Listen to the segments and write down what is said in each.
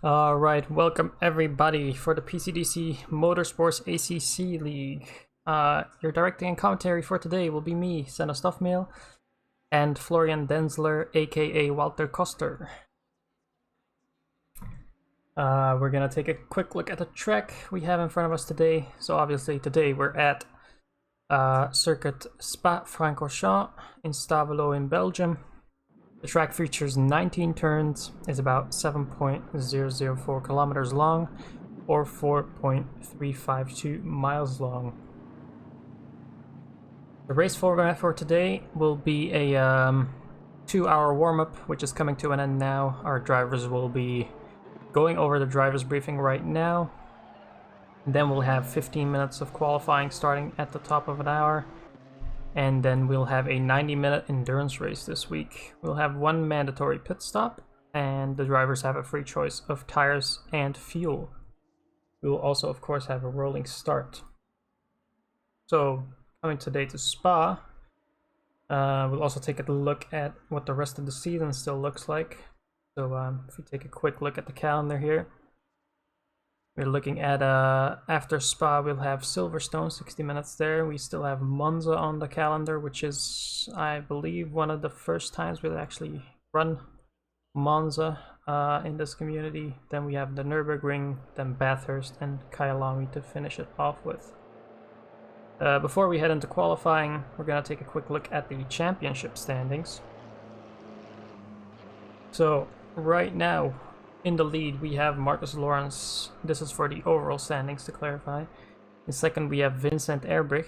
All right, welcome everybody for the PCDC Motorsports ACC League. Your directing and commentary for today will be me, Senna Stuffmail, and Florian Denzler, aka Walter Koster. We're gonna take a quick look at the track we have in front of us today. So obviously today we're at Circuit Spa-Francorchamps in Stavelot in Belgium. The track features 19 turns, is about 7.004 kilometers long, or 4.352 miles long. The race format for today will be a 2-hour warm-up, which is coming to an end now. Our drivers will be going over the driver's briefing right now. Then we'll have 15 minutes of qualifying starting at the top of an hour. And then we'll have a 90-minute endurance race this week. We'll have one mandatory pit stop, and the drivers have a free choice of tires and fuel. We will also, of course, have a rolling start. So, coming today to Spa, we'll also take a look at what the rest of the season still looks like. So, if we take a quick look at the calendar here, we're looking at, after Spa, we'll have Silverstone, 60 minutes there. We still have Monza on the calendar, which is, I believe, one of the first times we'll actually run Monza in this community. Then we have the Nürburgring, then Bathurst, and Kyalami to finish it off with. Before we head into qualifying, we're going to take a quick look at the championship standings. So, right now, in the lead, we have Marcus Lawrence. This is for the overall standings, to clarify. In second, we have Vincent Erbrich,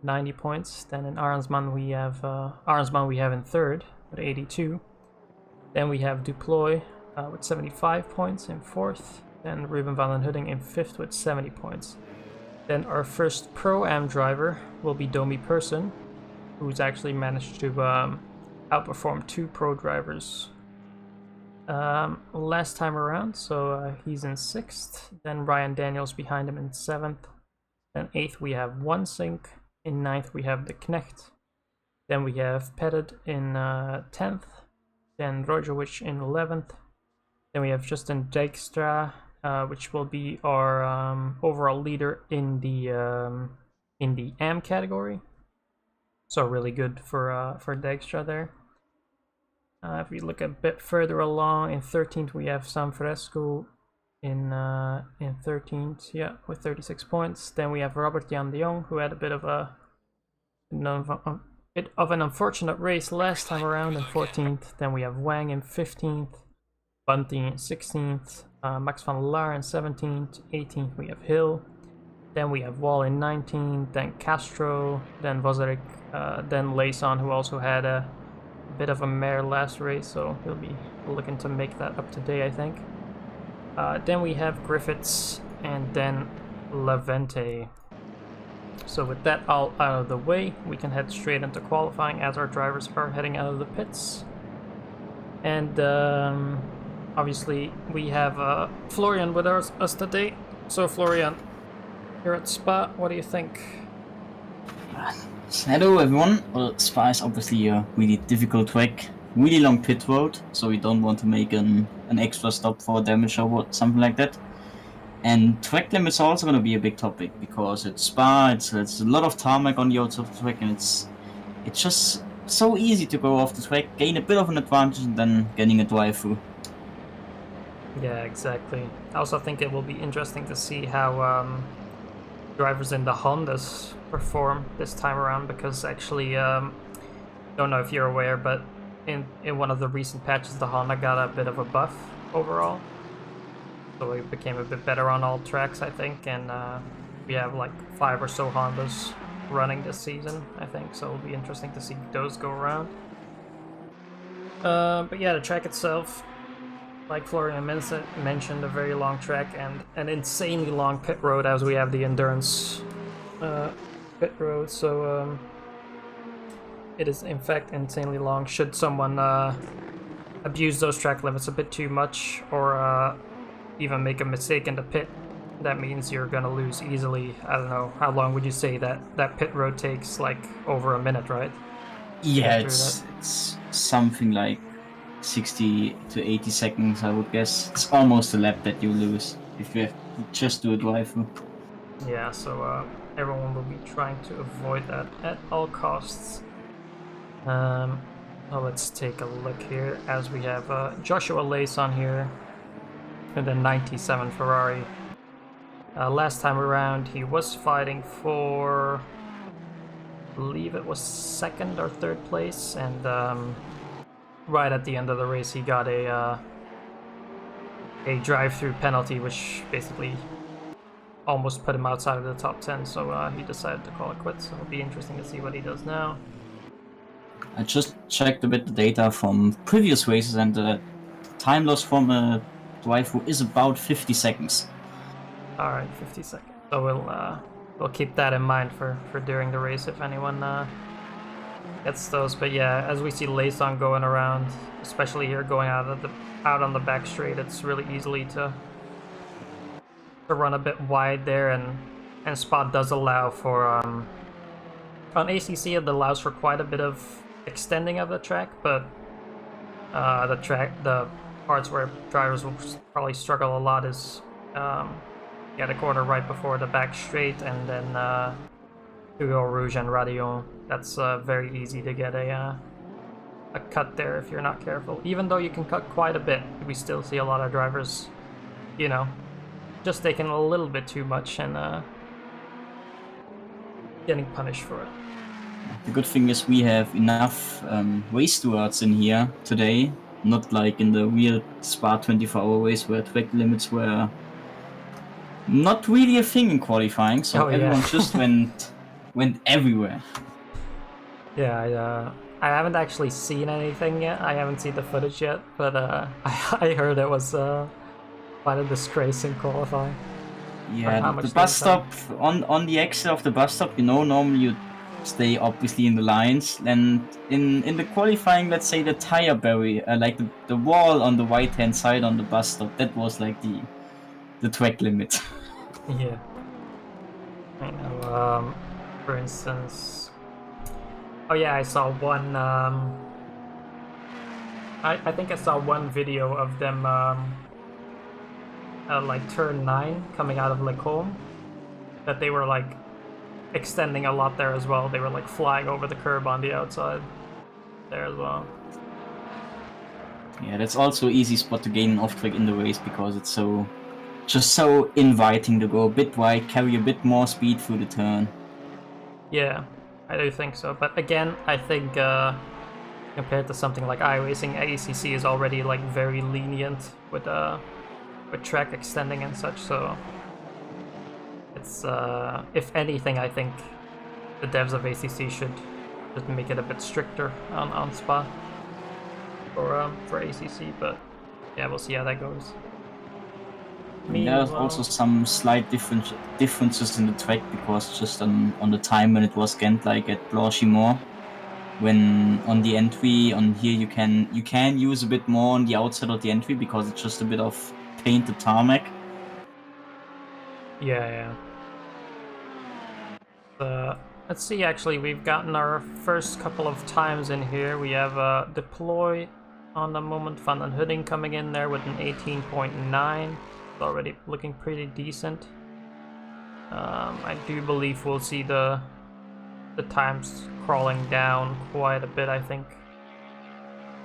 90 points. Then in Arnsman, we have in third with 82. Then we have Duploy with 75 points in fourth. Then Ruben van den Hudding in fifth with 70 points. Then our first Pro-Am driver will be Domi Persson, who's actually managed to outperform two pro drivers last time around, so he's in sixth. Then Ryan Daniels behind him in seventh. Then eighth we have One Sink. In ninth we have the Knecht. Then we have Pettit in 10th. Then Rojovic in 11th. Then we have Justin Dijkstra, which will be our overall leader in the AM category. So really good for Dijkstra there. If we look a bit further along, in 13th we have Sam Fresco in 13th, yeah, with 36 points. Then we have Robert Jan de Jong, who had a bit of an unfortunate race last time around, in 14th. Then we have Wang in 15th, Bunty in 16th, Max van Laar in 17th, 18th we have Hill. Then we have Wall in 19th, then Castro, then Vozarik, then Layson, who also had a bit of a mare last race, so he'll be looking to make that up today, I think. Then we have Griffiths, and then Levente. So with that all out of the way, we can head straight into qualifying as our drivers are heading out of the pits. And obviously we have Florian with us today. So Florian, you're at Spa, what do you think? Hello everyone. Well, Spa is obviously a really difficult track, really long pit road, so we don't want to make an extra stop for damage or something like that. And track limits are also going to be a big topic because it's Spa, it's a lot of tarmac on the outside of the track, and it's just so easy to go off the track, gain a bit of an advantage, and then getting a drive through. Yeah, exactly. I also think it will be interesting to see how drivers in the Hondas perform this time around, because actually don't know if you're aware, but in one of the recent patches the Honda got a bit of a buff overall, so it became a bit better on all tracks, I think, and we have like 5 or so Hondas running this season, I think, so it'll be interesting to see those go around. But yeah, the track itself, like Florian mentioned, a very long track and an insanely long pit road, as we have the endurance pit road, so it is in fact insanely long. Should someone abuse those track limits a bit too much, or even make a mistake in the pit, that means you're gonna lose easily. I don't know, how long would you say that pit road takes? Like over a minute, right? Yeah, it's something like 60 to 80 seconds, I would guess. It's almost a lap that you lose if you have to just do a drive-through. Yeah, so everyone will be trying to avoid that at all costs. Well, let's take a look here as we have Joshua Lace on here in the 97 Ferrari. Last time around, he was fighting for, I believe it was second or third place, and right at the end of the race, he got a drive-through penalty, which basically almost put him outside of the top 10. So he decided to call it quits. So it'll be interesting to see what he does now. I just checked a bit the data from previous races, and the time loss from a drive-through is about 50 seconds. All right, 50 seconds. So we'll keep that in mind for during the race if anyone gets those. But yeah, as we see Layson going around, especially here going out on the back straight, it's really easily to run a bit wide there, and Spot does allow for on ACC it allows for quite a bit of extending of the track, but the parts where drivers will probably struggle a lot is the corner right before the back straight, and then Hugo Rouge and Radion. That's very easy to get a cut there if you're not careful. Even though you can cut quite a bit, we still see a lot of drivers, you know, just taking a little bit too much and getting punished for it. The good thing is we have enough race stewards in here today, not like in the real Spa 24-hour race where track limits were not really a thing in qualifying, so everyone just went everywhere. Yeah, I haven't actually seen anything yet. I haven't seen the footage yet, but I heard it was quite a disgrace in qualifying. Yeah, the bus stop, on the exit of the bus stop, you know, normally you stay obviously in the lines, and in the qualifying, let's say the tire barrier, like the wall on the right hand side on the bus stop, that was like the track limit. Yeah, I know. For instance, oh yeah, I saw one. I think I saw one video of them like turn 9 coming out of Lecombe, that they were like extending a lot there as well. They were like flying over the curb on the outside there as well. Yeah, that's also an easy spot to gain an off track in the race because it's just so inviting to go a bit wide, carry a bit more speed through the turn. Yeah, I do think so. But again, I think compared to something like iRacing, ACC is already like very lenient with track extending and such. So it's if anything, I think the devs of ACC should just make it a bit stricter on Spa for ACC. But yeah, we'll see how that goes. There's also some slight differences in the track because just on the time when it was scanned, like at Blanchimont, when on the entry on here you can use a bit more on the outside of the entry because it's just a bit of painted tarmac. Yeah. Let's see, actually, we've gotten our first couple of times in here. We have Deploy on the moment, Van den Hudding coming in there with an 18.9. Already looking pretty decent. I do believe we'll see the times crawling down quite a bit. I think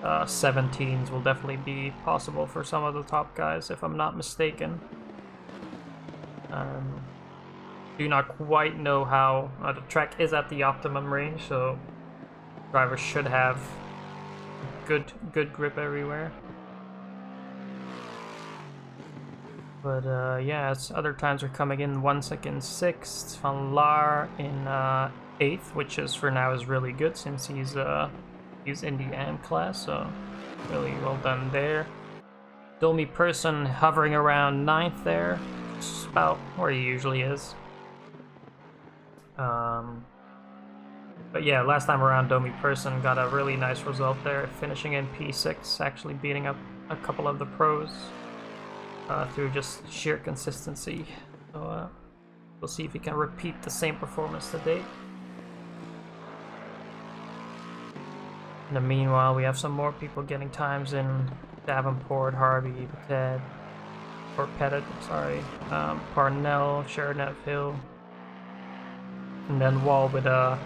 17s will definitely be possible for some of the top guys, if I'm not mistaken. Do not quite know how the track is at the optimum range, so drivers should have good grip everywhere. But yeah, as other times are coming in, 1 second 6th, Van Laar in 8th, which is for now is really good since he's in the AM class, so really well done there. Domi Person hovering around 9th there, just about where he usually is. But yeah, last time around Domi Person got a really nice result there, finishing in P6, actually beating up a couple of the pros. Through just sheer consistency. So we'll see if he can repeat the same performance to date. In the meanwhile, we have some more people getting times in Davenport, Harvey, Pettit, sorry, Parnell, Sheridan Hill, and then Wall with about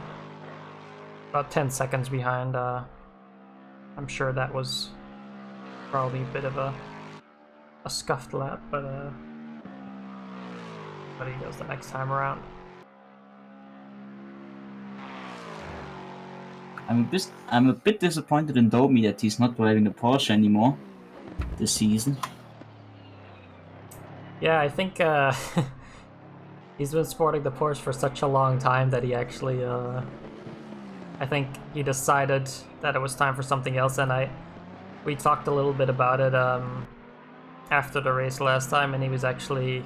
10 seconds behind. I'm sure that was probably a bit of a scuffed lap, but he does the next time around. I'm a bit disappointed in Domi that he's not driving the Porsche anymore this season. Yeah, I think he's been sporting the Porsche for such a long time that he actually, I think he decided that it was time for something else, and we talked a little bit about it after the race last time, and he was actually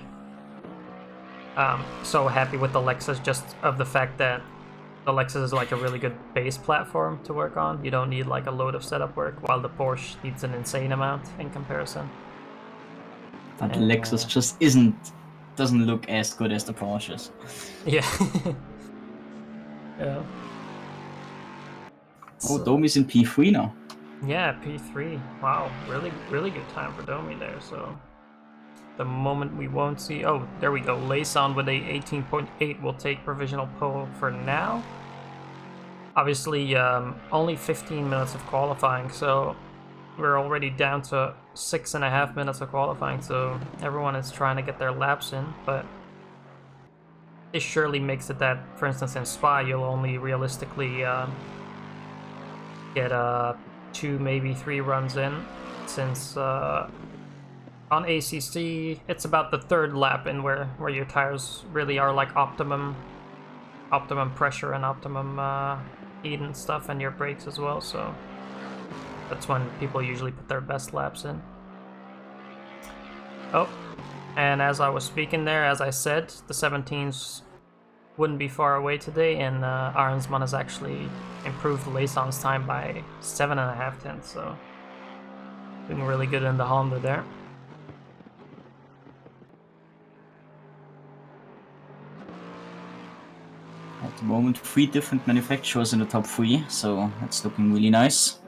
so happy with the Lexus just of the fact that the Lexus is like a really good base platform to work on. You don't need like a load of setup work, while the Porsche needs an insane amount in comparison. But the Lexus just doesn't look as good as the Porsches. Yeah. Yeah. Oh, Domi's in P3 now. Yeah, P3. Wow, really good time for Domi there. So the moment we won't see. Oh, there we go. Layson with a 18.8 will take provisional pole for now. Obviously, only 15 minutes of qualifying, so we're already down to 6.5 minutes of qualifying. So everyone is trying to get their laps in, but it surely makes it that, for instance, in Spa, you'll only realistically get 2, maybe 3 runs in, since on ACC it's about the 3rd lap in where your tires really are like optimum pressure and optimum heat and stuff, and your brakes as well. So that's when people usually put their best laps in. Oh, and as I was speaking there, as I said, the 17s wouldn't be far away today, and Arnsman has actually improved Layson's time by 7.5 tenths, so doing really good in the Honda there. At the moment, 3 different manufacturers in the top 3, so that's looking really nice.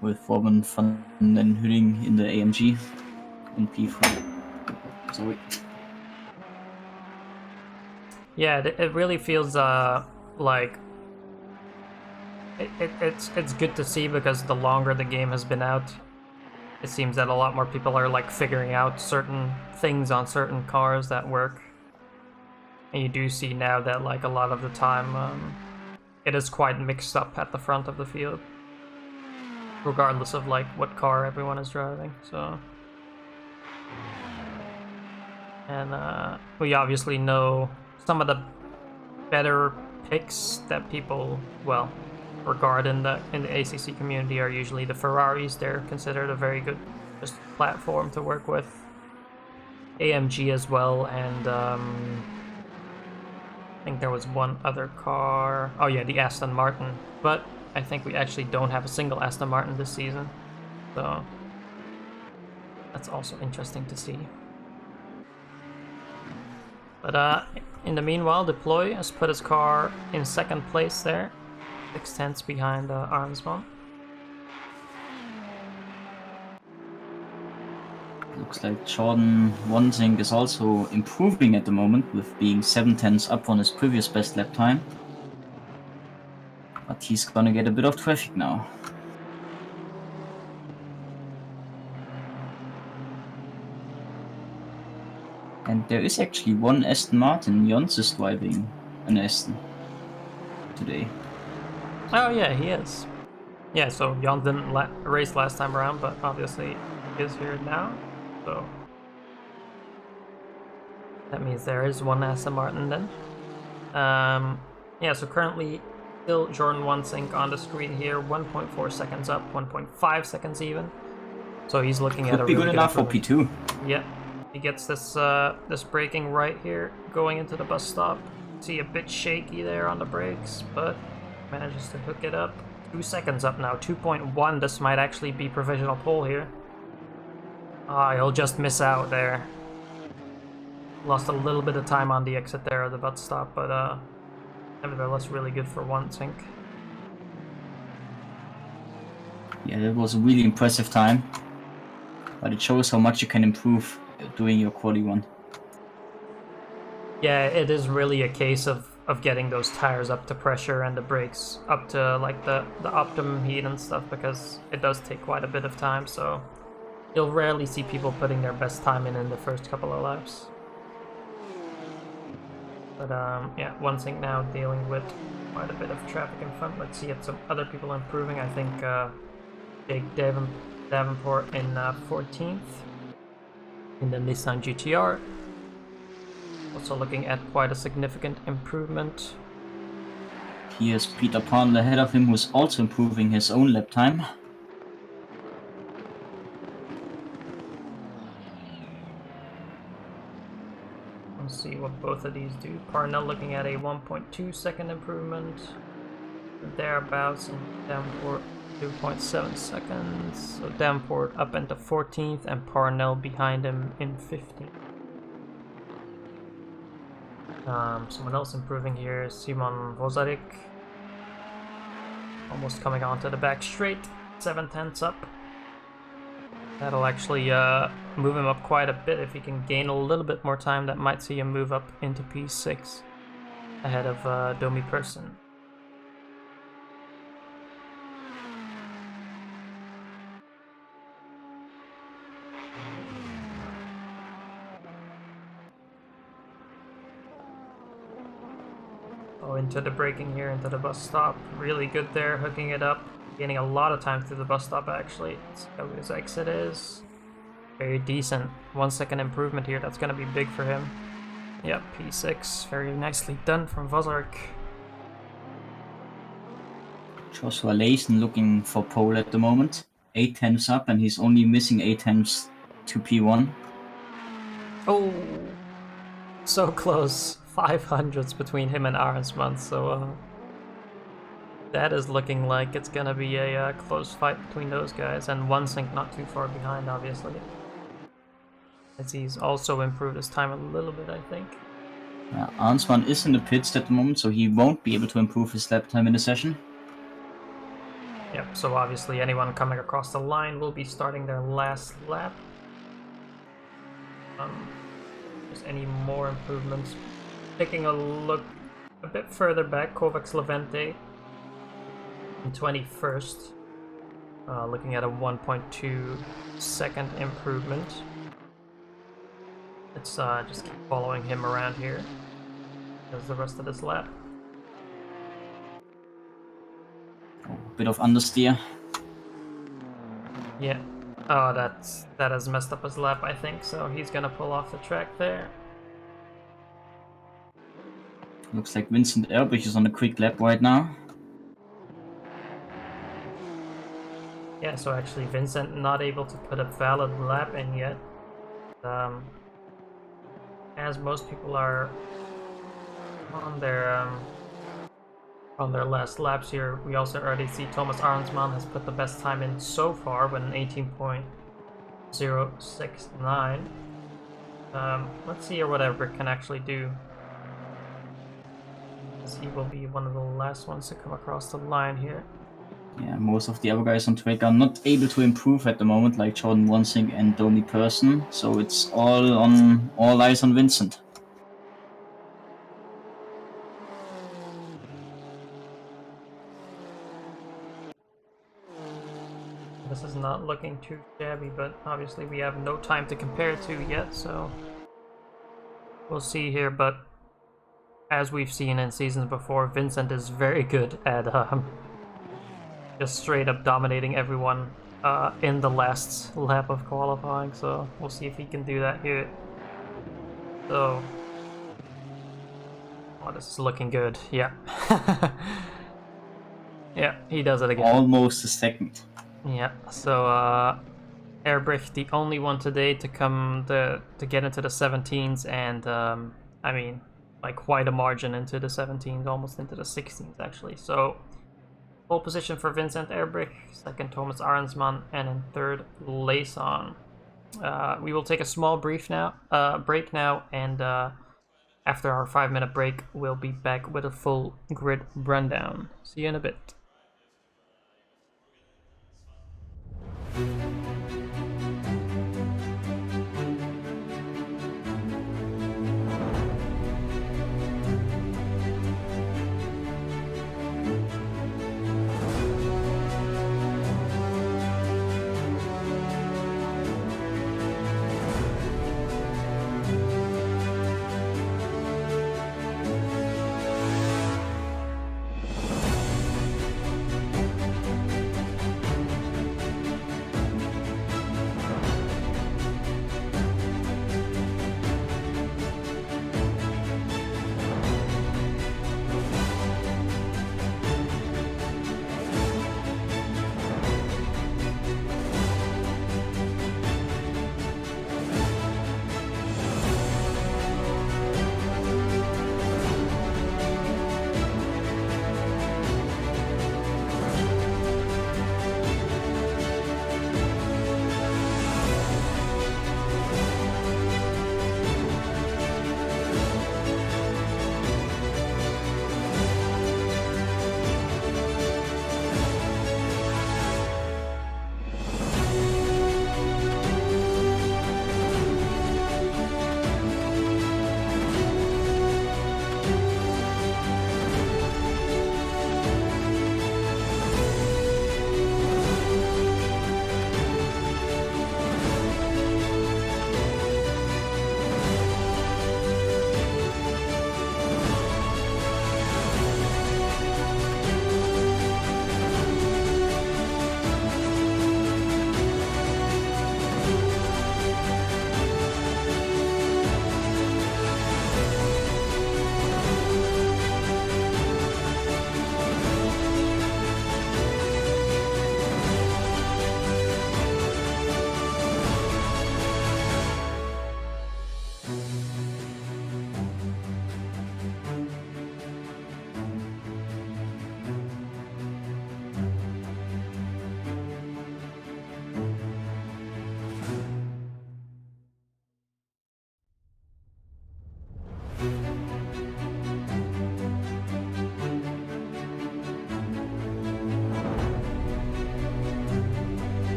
With Robin van den Hudding in the AMG in P3. Sorry. Yeah, it really feels like it's good to see, because the longer the game has been out, it seems that a lot more people are like figuring out certain things on certain cars that work. And you do see now that like a lot of the time it is quite mixed up at the front of the field, regardless of like what car everyone is driving. So, and we obviously know some of the better picks that people, well, regard in the ACC community are usually the Ferraris. They're considered a very good just platform to work with. AMG as well, and I think there was one other car. Oh yeah, the Aston Martin. But I think we actually don't have a single Aston Martin this season, so that's also interesting to see. But in the meanwhile, Deploy has put his car in 2nd place there, 6 tenths behind Arnsman. Looks like Jordan Wansink is also improving at the moment, with being 7 tenths up on his previous best lap time. But he's gonna get a bit of traffic now. And there is actually one Aston Martin. Jons is driving an Aston today. Oh yeah, he is. Yeah, so Jan didn't race last time around, but obviously he is here now. So that means there is one Aston Martin then. Yeah, so currently still Jordan Wansink on the screen here, 1.4 seconds up, 1.5 seconds even. So he's looking at a Could be really good enough for P2. Yeah, he gets this braking right here, going into the bus stop. See a bit shaky there on the brakes, but manages to hook it up. 2 seconds up now, 2.1. This might actually be provisional pole here. He'll just miss out there. Lost a little bit of time on the exit there at the bus stop, but nevertheless really good for Wansink. Yeah, that was a really impressive time. But it shows how much you can improve doing your quali one. Yeah, it is really a case of getting those tires up to pressure and the brakes up to like the optimum heat and stuff, because it does take quite a bit of time, so you'll rarely see people putting their best time in the first couple of laps. But yeah, one thing now dealing with quite a bit of traffic in front. Let's see if some other people improving. I think Jake Davenport in 14th in the Nissan GTR. Also looking at quite a significant improvement. Here's Peter Pan ahead of him, who's also improving his own lap time. Let's see what both of these do. Parnell looking at a 1.2 second improvement, thereabouts, and Davenport 2.7 seconds. So Davenport up into 14th and Parnell behind him in 15th. Someone else improving here is Simon Vozarik. Almost coming onto the back straight, 7/10 up. That'll actually move him up quite a bit. If he can gain a little bit more time, that might see him move up into P6 ahead of Domi Person. Oh, into the braking here, into the bus stop. Really good there, hooking it up. Gaining a lot of time through the bus stop, actually. Let's see how his exit is. Very decent. 1 second improvement here. That's going to be big for him. Yep, P6. Very nicely done from Vozarik. Joshua Layson looking for pole at the moment. 8/10 up, and he's only missing 8/10 to P1. Oh, so close. 500s between him and Arnsman, so that is looking like it's gonna be a close fight between those guys, and OneSync not too far behind, obviously. As he's also improved his time a little bit, I think. Arnsman is in the pits at the moment, so he won't be able to improve his lap time in the session. Yep, so obviously anyone coming across the line will be starting their last lap. There's any more improvements. Taking a look a bit further back, Kovacs Levente in 21st, looking at a 1.2 second improvement. Let's just keep following him around here as the rest of this lap. Bit of understeer. Yeah. Oh, that has messed up his lap, I think, so he's gonna pull off the track there. Looks like Vincent Erbich is on a quick lap right now. Yeah, so actually Vincent not able to put a valid lap in yet. As most people are on their last laps here, we also already see Thomas Arnsman has put the best time in so far with an 18.069. Let's see what Erbich can actually do. He will be one of the last ones to come across the line here. Yeah, most of the other guys on track are not able to improve at the moment, like Jordan Wansink and Domi Person, so it's all eyes on Vincent. This is not looking too shabby, but obviously we have no time to compare to yet, so we'll see here. But as we've seen in seasons before, Vincent is very good at just straight up dominating everyone in the last lap of qualifying, so we'll see if he can do that here. So, oh, this is looking good. Yeah. Yeah, he does it again. Almost a second. Yeah, so Erbrich, the only one today to come to get into the 17s, and I mean, like quite a margin into the 17s, almost into the 16s actually. So pole position for Vincent Erbrich, second Thomas Arnsman, and in third Layson. We will take a small break now, and after our 5-minute break, we'll be back with a full grid rundown. See you in a bit.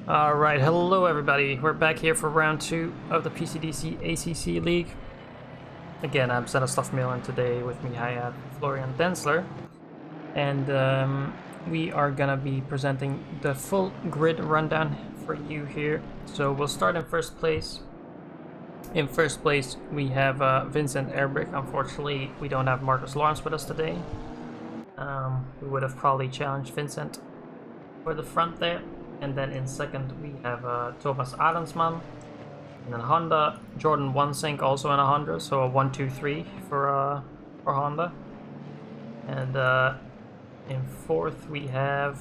Alright, hello everybody. We're back here for round 2 of the PCDC ACC League. Again, I'm Stanislav Milan today with me I have Florian Densler. And we are gonna be presenting the full grid rundown for you here. So we'll start in first place. In first place we have Vincent Erbrich. Unfortunately, we don't have Marcus Lawrence with us today. We would have probably challenged Vincent for the front there. And then in second we have Thomas Adensman in a Honda, Jordan One-Sink also in a Honda, so a 1-2-3 for Honda. And in fourth we had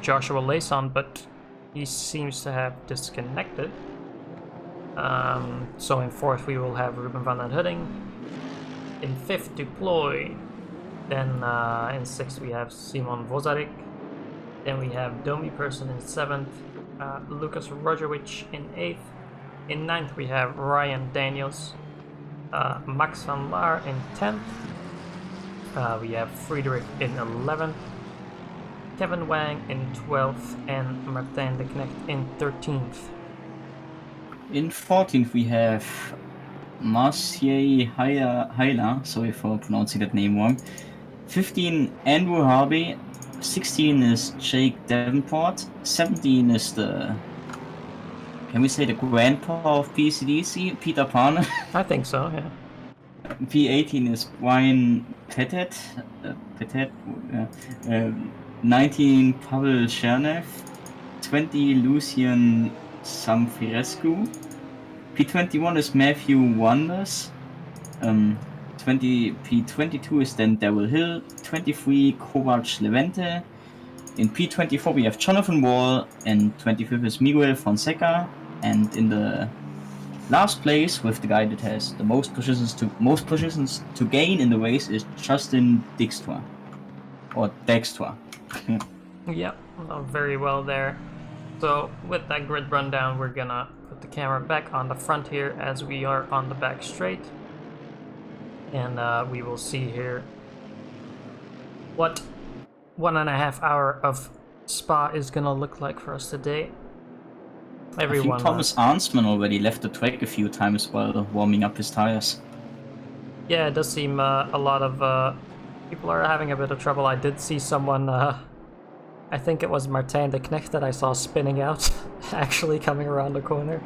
Joshua Layson, but he seems to have disconnected. So in fourth we will have Ruben van den Hudding. In fifth, Deploy. Then in sixth we have Simon Vozarik. Then we have Domi Person in 7th, Lucas Rojovic in 8th. In 9th we have Ryan Daniels, Max van Laar in 10th. We have Friedrich in 11th, Kevin Wang in 12th, and Martijn de Knecht in 13th. In 14th we have Marcier Heila, sorry for pronouncing that name wrong. 15, Andrew Harvey. 16 is Jake Davenport. 17 is the grandpa of PCDC, Peter Pan. I think so, yeah. P18 is Brian Pettet. 19, Pavel Chernev. 20, Lucian Samfirescu. P21 is Matthew Wonders. P22 is then Daryl Hill, 23 Kovac Levente. In P24 we have Jonathan Wall, and 25th is Miguel Fonseca, and in the last place with the guy that has the most positions to gain in the race is Justin Dijkstra. Or Dijkstra. Yep, very well there. So with that grid rundown we're gonna put the camera back on the front here as we are on the back straight. And we will see here what 1.5 hours of Spa is gonna look like for us today. Everyone. I think Thomas Arnsman already left the track a few times while warming up his tires. Yeah, it does seem a lot of people are having a bit of trouble. I did see someone, I think it was Martijn de Knecht that I saw spinning out, actually coming around the corner.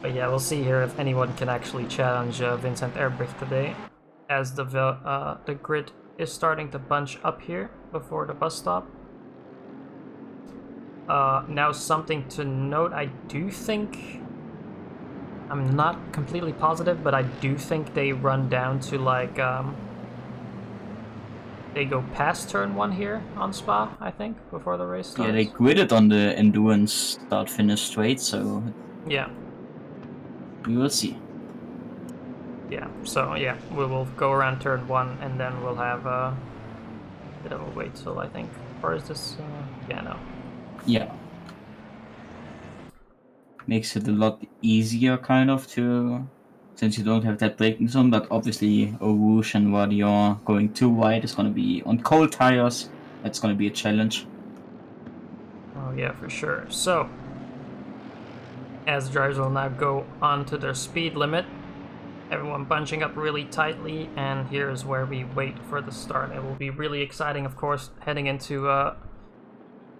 But yeah, we'll see here if anyone can actually challenge Vincent Erbrich today, as the grid is starting to bunch up here before the bus stop. Now something to note, I do think, I'm not completely positive, but I do think they run down to like, they go past turn 1 here on Spa, I think, before the race starts. Yeah, they gridded on the endurance start-finish straight, so... Yeah. We will see. Yeah, so yeah, we will go around turn 1 and then we'll have a bit of a wait till I think. Or is this, yeah, no. Yeah. Makes it a lot easier kind of to, since you don't have that braking zone, but obviously Eau Rouge and Radion going too wide is going to be, on cold tires, that's going to be a challenge. Oh yeah, for sure. So, as drivers will now go on to their speed limit, everyone bunching up really tightly, and here's where we wait for the start. It will be really exciting, of course, heading into Eau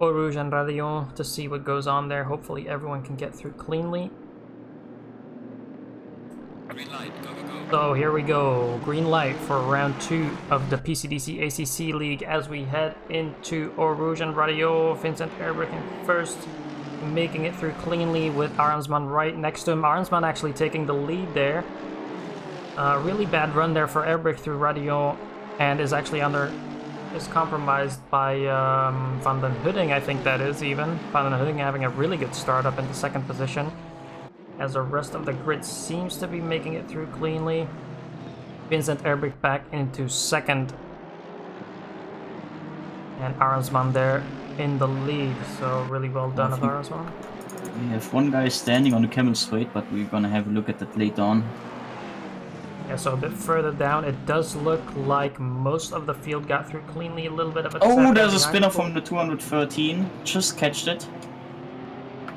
Rouge and Radion to see what goes on there. Hopefully everyone can get through cleanly. Green light, go, go, go. So here we go, green light for round 2 of the PCDC ACC League as we head into Eau Rouge and Radion. Vincent Erbrich in first, making it through cleanly with Arnsman right next to him. Arnsman actually taking the lead there. Really bad run there for Erbrich through Radion, and is actually is compromised by Van den Hudding, I think that is even. Van den Hudding having a really good start up into second position, as the rest of the grid seems to be making it through cleanly. Vincent Erbrich back into second, and Arnsman there in the lead, so really well done of Arnsman. We have one guy standing on the camel straight, but we're gonna have a look at that later on. Yeah, so a bit further down, it does look like most of the field got through cleanly. A little bit of a Oh, there's a behind spinner pull. from the 213. Just catched it.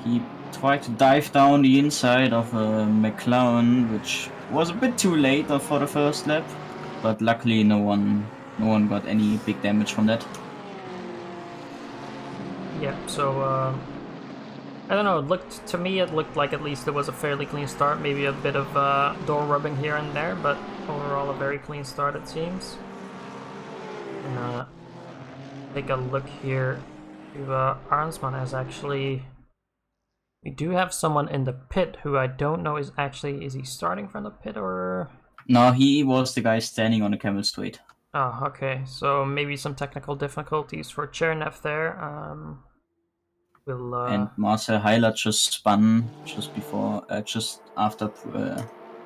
He tried to dive down the inside of a McLaren, which was a bit too late for the first lap. But luckily, no one got any big damage from that. Yeah, so I don't know. It looked like at least it was a fairly clean start. Maybe a bit of door rubbing here and there, but overall a very clean start it seems. And take a look here. Arnsman has actually. We do have someone in the pit who I don't know is he starting from the pit or? No, he was the guy standing on the camel straight. Oh, okay. So maybe some technical difficulties for Chernev there. And Marcel Heiler just spun just after.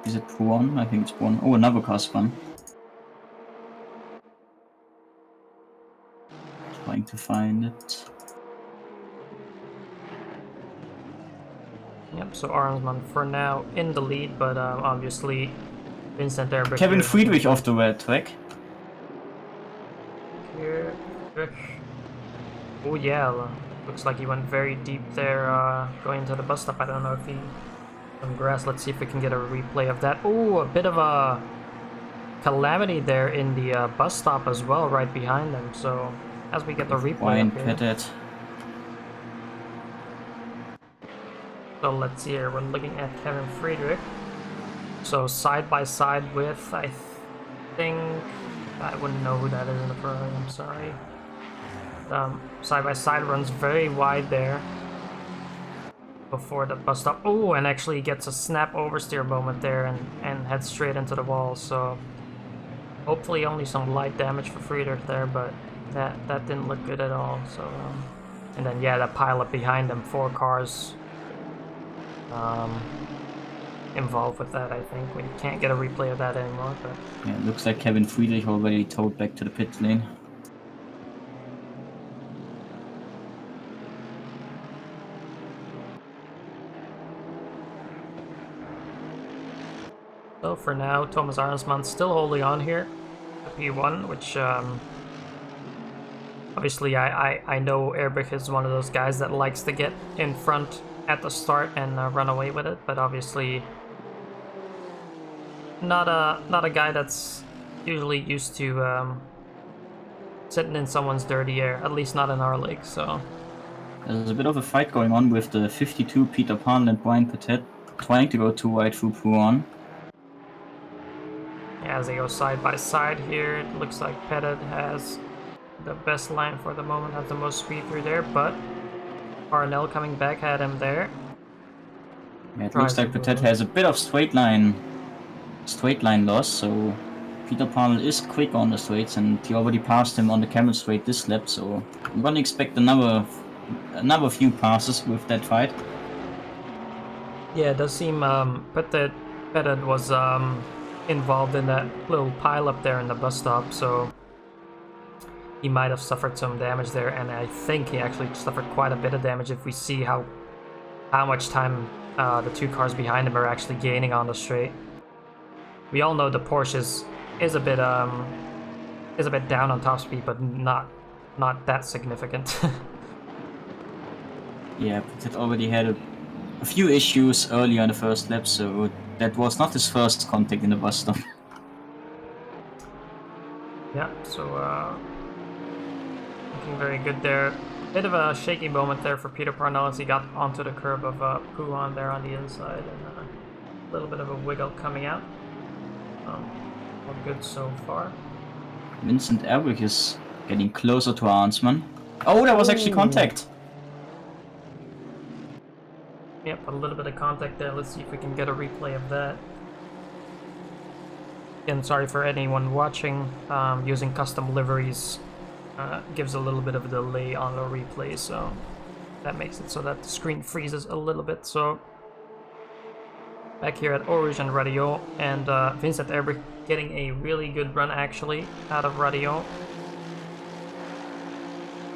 Is it Puon? I think it's Puon. Oh, another car spun. Trying to find it. Yep, so Arnsman for now in the lead, but obviously Vincent Erber. Kevin Friedrich off the red track. Here. Oh yeah, looks like he went very deep there going into the bus stop. I don't know if he on grass. Let's see if we can get a replay of that. Oh, a bit of a calamity there in the bus stop as well, right behind them. So as we get the replay up here. So let's see here, we're looking at Kevin Friedrich. So side by side with, I think, I wouldn't know who that is in the Ferrari, I'm sorry. Side by side runs very wide there before the bus stop. Oh, and actually gets a snap oversteer moment there and heads straight into the wall. So hopefully only some light damage for Friedrich there, but that didn't look good at all. So and then yeah, that pileup behind them, 4 cars involved with that. I think we can't get a replay of that anymore, but yeah, it looks like Kevin Friedrich already towed back to the pit lane. So for now, Thomas Arnsman still holding on here to P1, which obviously I know Ehrlich is one of those guys that likes to get in front at the start and run away with it, but obviously not a guy that's usually used to sitting in someone's dirty air, at least not in our league. So there's a bit of a fight going on with the 52 Peter Pan and Brian Petit trying to go too wide through Puan. As they go side by side here, it looks like Petit has the best line for the moment, has the most speed through there, but Parnell coming back had him there. Yeah, it looks like Petit has a bit of straight line loss, so Peter Parnell is quick on the straights and he already passed him on the camel straight this lap, so I'm gonna expect another few passes with that fight. Yeah, it does seem Petit was involved in that little pile up there in the bus stop, so he might have suffered some damage there, and I think he actually suffered quite a bit of damage if we see how much time the 2 cars behind him are actually gaining on the straight. We all know the Porsche is a bit down on top speed, but not that significant. Yeah, Petit already had a few issues earlier in the first lap, so that was not his first contact in the bus stop. Yeah, so looking very good there. Bit of a shaky moment there for Peter Parnell as he got onto the curb of Pouan there on the inside, and a little bit of a wiggle coming out. All good so far. Vincent Erwich is getting closer to Arnsman. Oh, that was actually contact! Yep, a little bit of contact there. Let's see if we can get a replay of that. Again, sorry for anyone watching. Using custom liveries gives a little bit of a delay on the replay, so that makes it so that the screen freezes a little bit. So back here at Orange and Radio, and Vincent Erbrich getting a really good run actually out of Radio.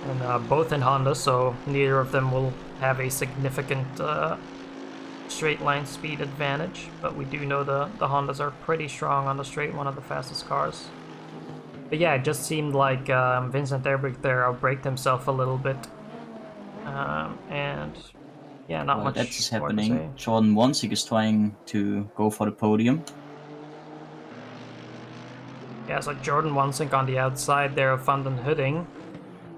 And both in Honda, so neither of them will have a significant straight line speed advantage, but we do know the Hondas are pretty strong on the straight, one of the fastest cars. But yeah, it just seemed like Vincent Erbrich there outbraked himself a little bit. And yeah, not much that is more to say. happening. Jordan Wansik is trying to go for the podium. Yeah, so Jordan Wansink on the outside there of Van den Hudding.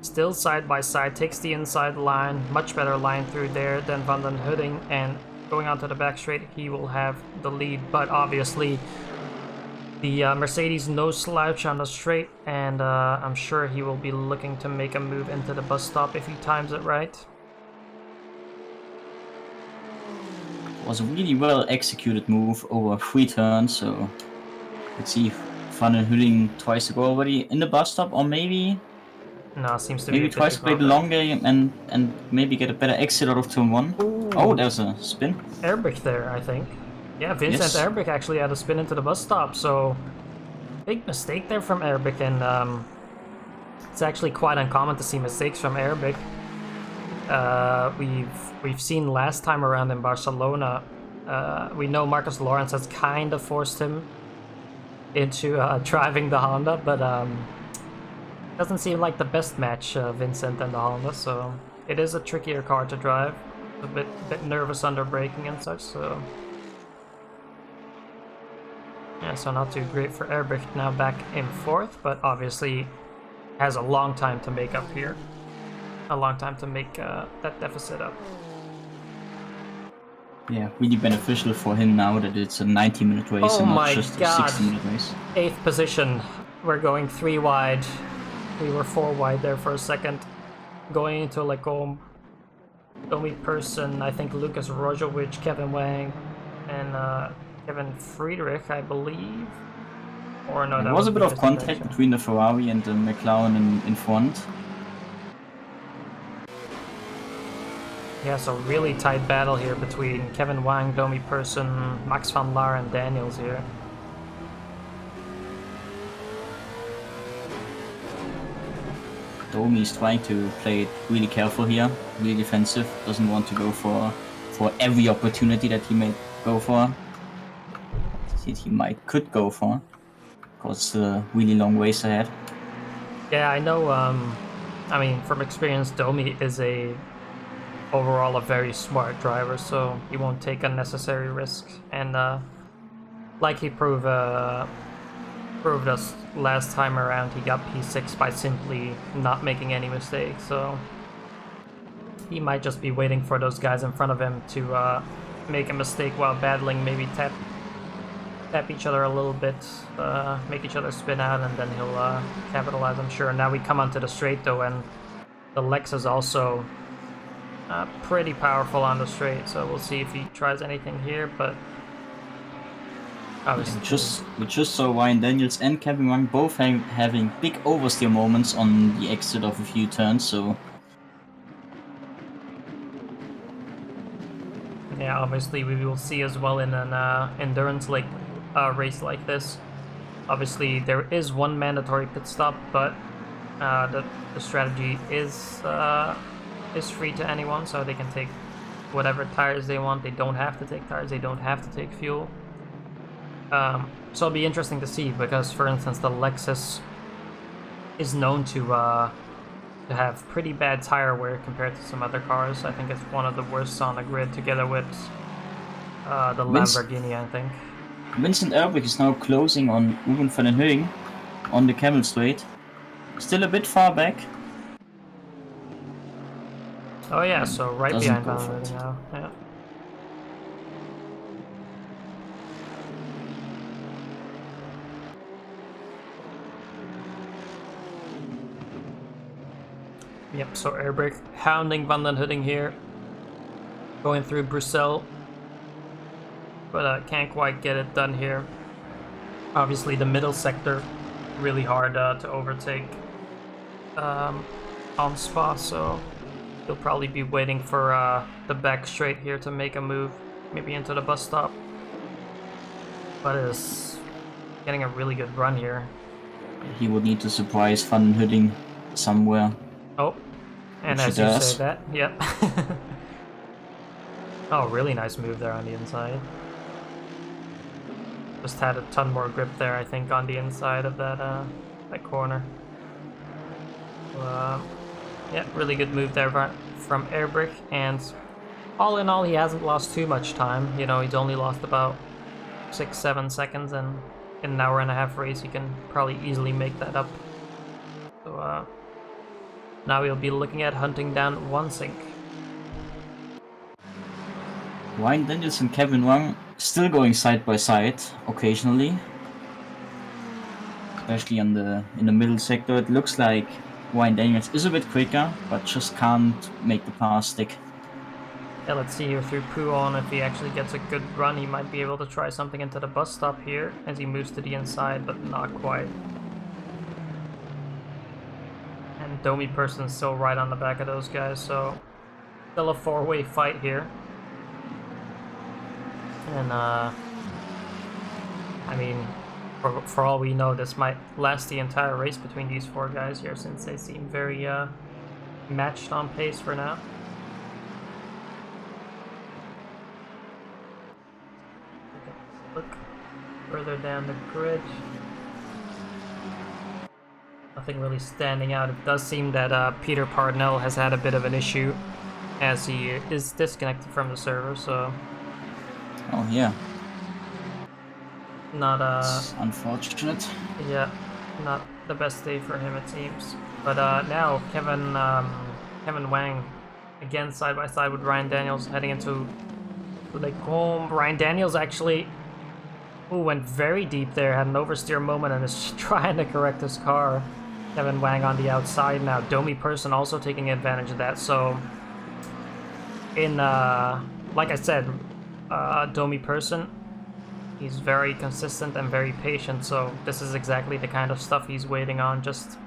Still side by side, takes the inside line, much better line through there than Van den Hudding, and going onto the back straight, he will have the lead. But obviously, the Mercedes no slouch on the straight, and I'm sure he will be looking to make a move into the bus stop if he times it right. It was a really well executed move over 3 turns, so let's see if Van den Hudding tries to go already in the bus stop, or maybe Seems to be maybe tries to play the long game and maybe get a better exit out of turn 1. Ooh. Oh, there's a spin. Erbrich there, I think. Yeah, Vincent Erbrich actually had a spin into the bus stop, so big mistake there from Erbrich, and it's actually quite uncommon to see mistakes from Erbrich. We've seen last time around in Barcelona, we know Marcus Lawrence has kind of forced him into driving the Honda, but doesn't seem like the best match, Vincent and the Honda, so it is a trickier car to drive. A bit nervous under braking and such, so yeah, so not too great for Erbrich, now back in 4th, but obviously has a long time to make up here. A long time to make that deficit up. Yeah, really beneficial for him now that it's a 90-minute race and not just a 60-minute race. 8th position. We're going 3 wide. We were 4 wide there for a second. Going into like Domi Person, I think Lucas Rojovic, Kevin Wang, and Kevin Friedrich, I believe. Or no, there was a bit of contact between the Ferrari and the McLaren in front. Yeah, so really tight battle here between Kevin Wang, Domi Person, Max van Laar, and Daniels here. Domi is trying to play it really careful here, really defensive, doesn't want to go for every opportunity that he may go for. That he could go for, because it's a really long race ahead. Yeah, I know, I mean, from experience, Domi is overall a very smart driver, so he won't take unnecessary risks, and like he proved us last time around, he got P6 by simply not making any mistakes, so he might just be waiting for those guys in front of him to make a mistake while battling, maybe tap each other a little bit, make each other spin out, and then he'll capitalize, I'm sure. Now we come onto the straight though, and the Lex is also pretty powerful on the straight, so we'll see if he tries anything here, but obviously we just saw Ryan Daniels and Kevin Wang both having big oversteer moments on the exit of a few turns, so yeah, obviously we will see as well in an endurance race like this. Obviously there is one mandatory pit stop, but the strategy is free to anyone, so they can take whatever tires they want. They don't have to take tires, they don't have to take fuel. So it'll be interesting to see, because for instance the Lexus is known to have pretty bad tire wear compared to some other cars. I think it's one of the worst on the grid, together with the Lamborghini, I think. Vincent Erbrich is now closing on Ruben van den Hudding on the Camel Straight. Still a bit far back. Oh yeah, so right behind Van den Doesn't Hudding now. Yeah. Yep, so Erbrich hounding Van den Hudding here, going through Bruxelles, but can't quite get it done here. Obviously the middle sector really hard to overtake on Spa, so he'll probably be waiting for the back straight here to make a move, maybe into the bus stop, but is getting a really good run here. He would need to surprise Van den Hudding somewhere. Oh, and Which as he you does. say that, yep. Oh, really nice move there on the inside. Just had a ton more grip there, I think, on the inside of that corner. Yeah, really good move there from Airbrick, and all in all, he hasn't lost too much time. You know, he's only lost about 6-7 seconds, and in an hour and a half race, he can probably easily make that up. So now we'll be looking at hunting down one sink. Ryan Daniels and Kevin Wang still going side by side occasionally, especially in the middle sector. It looks like Ryan Daniels is a bit quicker, but just can't make the pass stick. Yeah, let's see here through Puon. If he actually gets a good run, he might be able to try something into the bus stop here as he moves to the inside, but not quite. And Domi Person's still right on the back of those guys, so still a four-way fight here. And I mean, for all we know, this might last the entire race between these four guys here, since they seem very matched on pace for now. Look further down the grid. Nothing really standing out. It does seem that Peter Parnell has had a bit of an issue as he is disconnected from the server, so... Oh yeah. Not It's unfortunate. yeah, not the best day for him, it seems. But now Kevin Wang again side by side with Ryan Daniels heading into Lake Home. Ryan Daniels actually went very deep there, had an oversteer moment, and is trying to correct his car. Kevin Wang on the outside now. Domi Person also taking advantage of that. So in like I said, Domi Person, he's very consistent and very patient, so this is exactly the kind of stuff he's waiting on. Just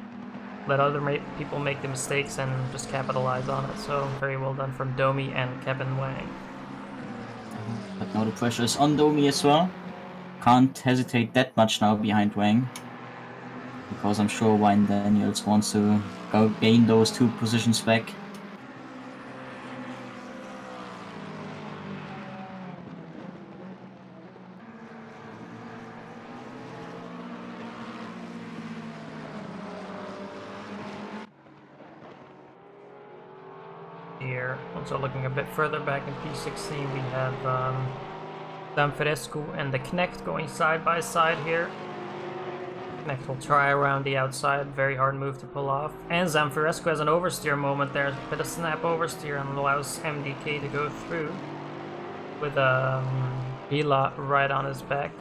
let other people make the mistakes and just capitalize on it. So very well done from Domi and Kevin Wang. But now the pressure is on Domi as well. Can't hesitate that much now behind Wang, because I'm sure Ryan Daniels wants to go gain those 2 positions back. Here, also looking a bit further back in P16, we have Zamfrescu and the Knecht going side by side here. Knecht will try around the outside, very hard move to pull off. And Zamfrescu has an oversteer moment there, a bit of snap oversteer, and allows MDK to go through with Vila right on his back.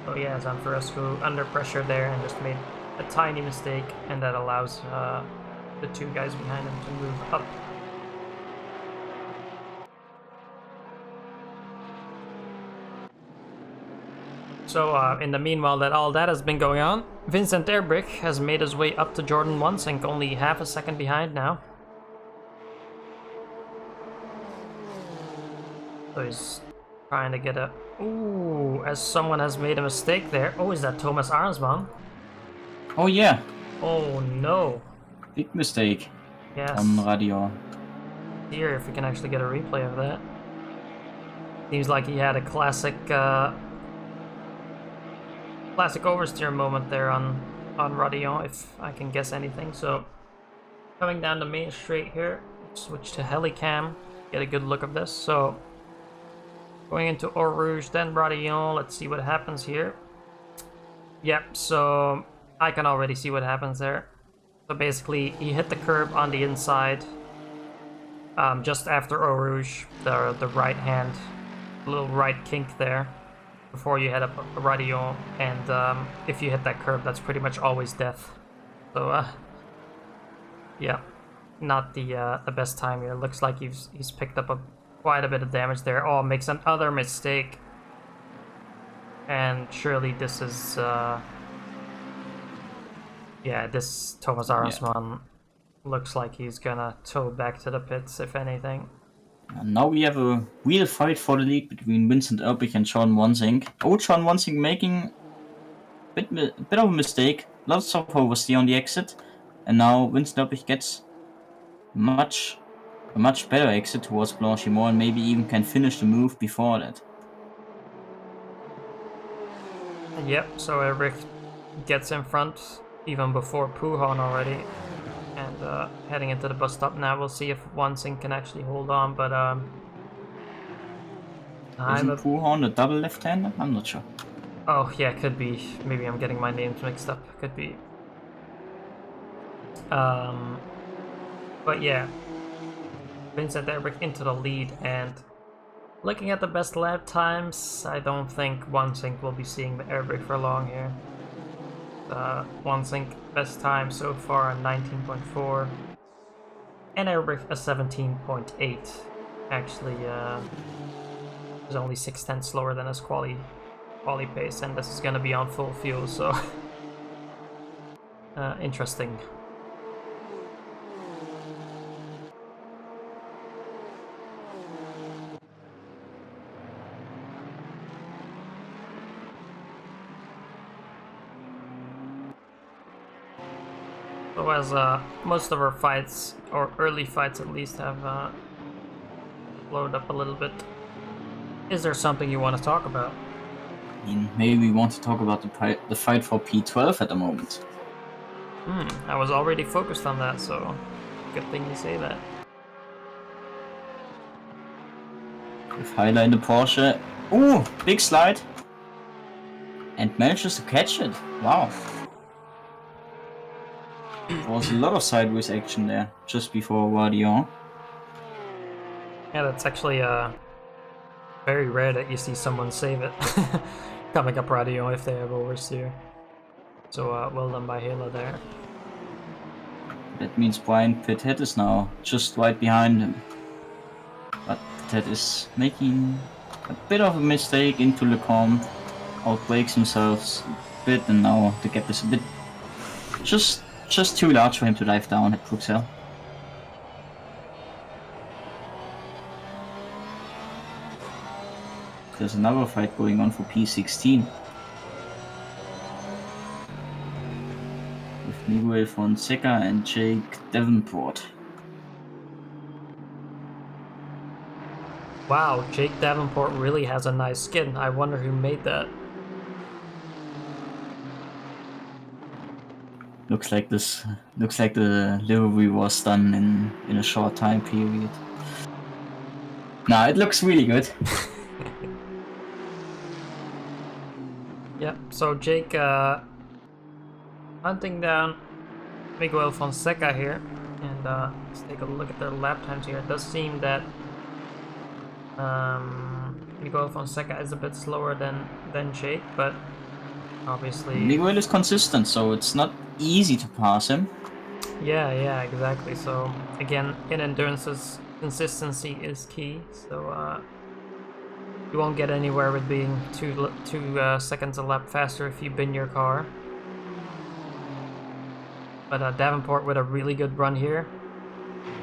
So yeah, Zamfrescu under pressure there and just made a tiny mistake, and that allows the 2 guys behind him to move up. So in the meanwhile that all that has been going on, Vincent Airbrick has made his way up to Jordan 1 Sink, only half a second behind now. So he's trying to get a... Ooh, as someone has made a mistake there. Oh, is that Thomas Arnsman? Oh yeah, Oh no. big mistake Yes. on Radio. Here, if we can actually get a replay of that. Seems like he had a classic oversteer moment there on Radion, if I can guess anything. So coming down the main straight here, switch to Helicam, get a good look of this. So going into Eau Rouge, then Radion. Let's see what happens here. Yep, so I can already see what happens there. So basically, he hit the curb on the inside, just after Eau Rouge, the right hand, little right kink there, before you head up Radion, and if you hit that curb, that's pretty much always death. So yeah, not the best time here. Looks like he's picked up quite a bit of damage there. Oh, makes another mistake, and surely this is yeah, this Thomas Arnsman looks like he's gonna tow back to the pits, if anything. And now we have a real fight for the lead between Vincent Erbich and Sean Wansink. Old Sean Wansink making a bit of a mistake, lots of oversteer on the exit, and now Vincent Erbich gets much a much better exit towards Blanchimont and maybe even can finish the move before that. Yep, so Eric gets in front even before Puhan already. And heading into the bus stop now. We'll see if Wansink can actually hold on, but Isn't Puhan a double left-hander? I'm not sure. Oh yeah, could be. Maybe I'm getting my names mixed up. Could be. But yeah, Vincent Eric into the lead, and looking at the best lap times, I don't think Wansink will be seeing the air brake for long here. Wansink best time so far a 19.4, and air brake a 17.8. Actually, is only 6/10 slower than his quali pace, and this is gonna be on full fuel, so interesting. So as most of our fights, or early fights at least, have slowed up a little bit, is there something you want to talk about? I mean, maybe we want to talk about the fight for P12 at the moment. I was already focused on that, so good thing you say that. With Heiler in the Porsche. Ooh, big slide. And manages to catch it. Wow. There was a lot of sideways action there, just before Guardian. Yeah, that's actually very rare that you see someone save it. Coming up radio if they have oversteer. So well done by Halo there. That means Brian Pitet is now just right behind him. But Pitet is making a bit of a mistake into Lecomte. Outbreaks himself a bit, and now the gap is a bit just too large for him to dive down at Bruxelles. There's another fight going on for P16 with Miguel Fonseca and Jake Davenport. Wow, Jake Davenport really has a nice skin. I wonder who made that. Looks like the livery was done in a short time period. Nah, it looks really good. Yep, so Jake hunting down Miguel Fonseca here, and let's take a look at their lap times here. It does seem that Miguel Fonseca is a bit slower than Jake, but obviously Miguel is consistent, so it's not easy to pass him. yeah, exactly. So again, in endurances, consistency is key. So you won't get anywhere with being two seconds a lap faster if you bin your car. But Davenport with a really good run here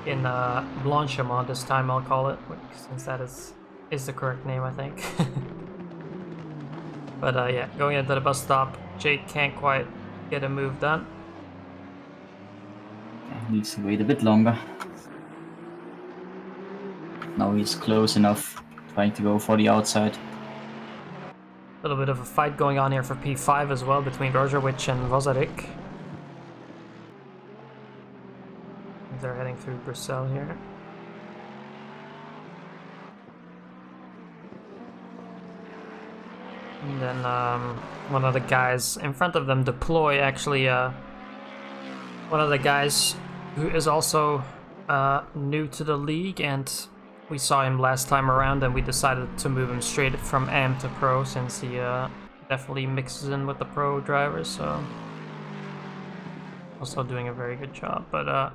in Blanchimont this time, I'll call it, since that is the correct name, I think. But yeah, going into the bus stop, Jake can't quite get a move done. Needs to wait a bit longer. Now he's close enough, trying to go for the outside. A little bit of a fight going on here for P5 as well between Rožović and Vozarik. They're heading through Bruxelles here. And then one of the guys in front of them, Deploy, actually one of the guys who is also new to the league, and we saw him last time around and we decided to move him straight from AM to Pro, since he definitely mixes in with the Pro drivers, so also doing a very good job. But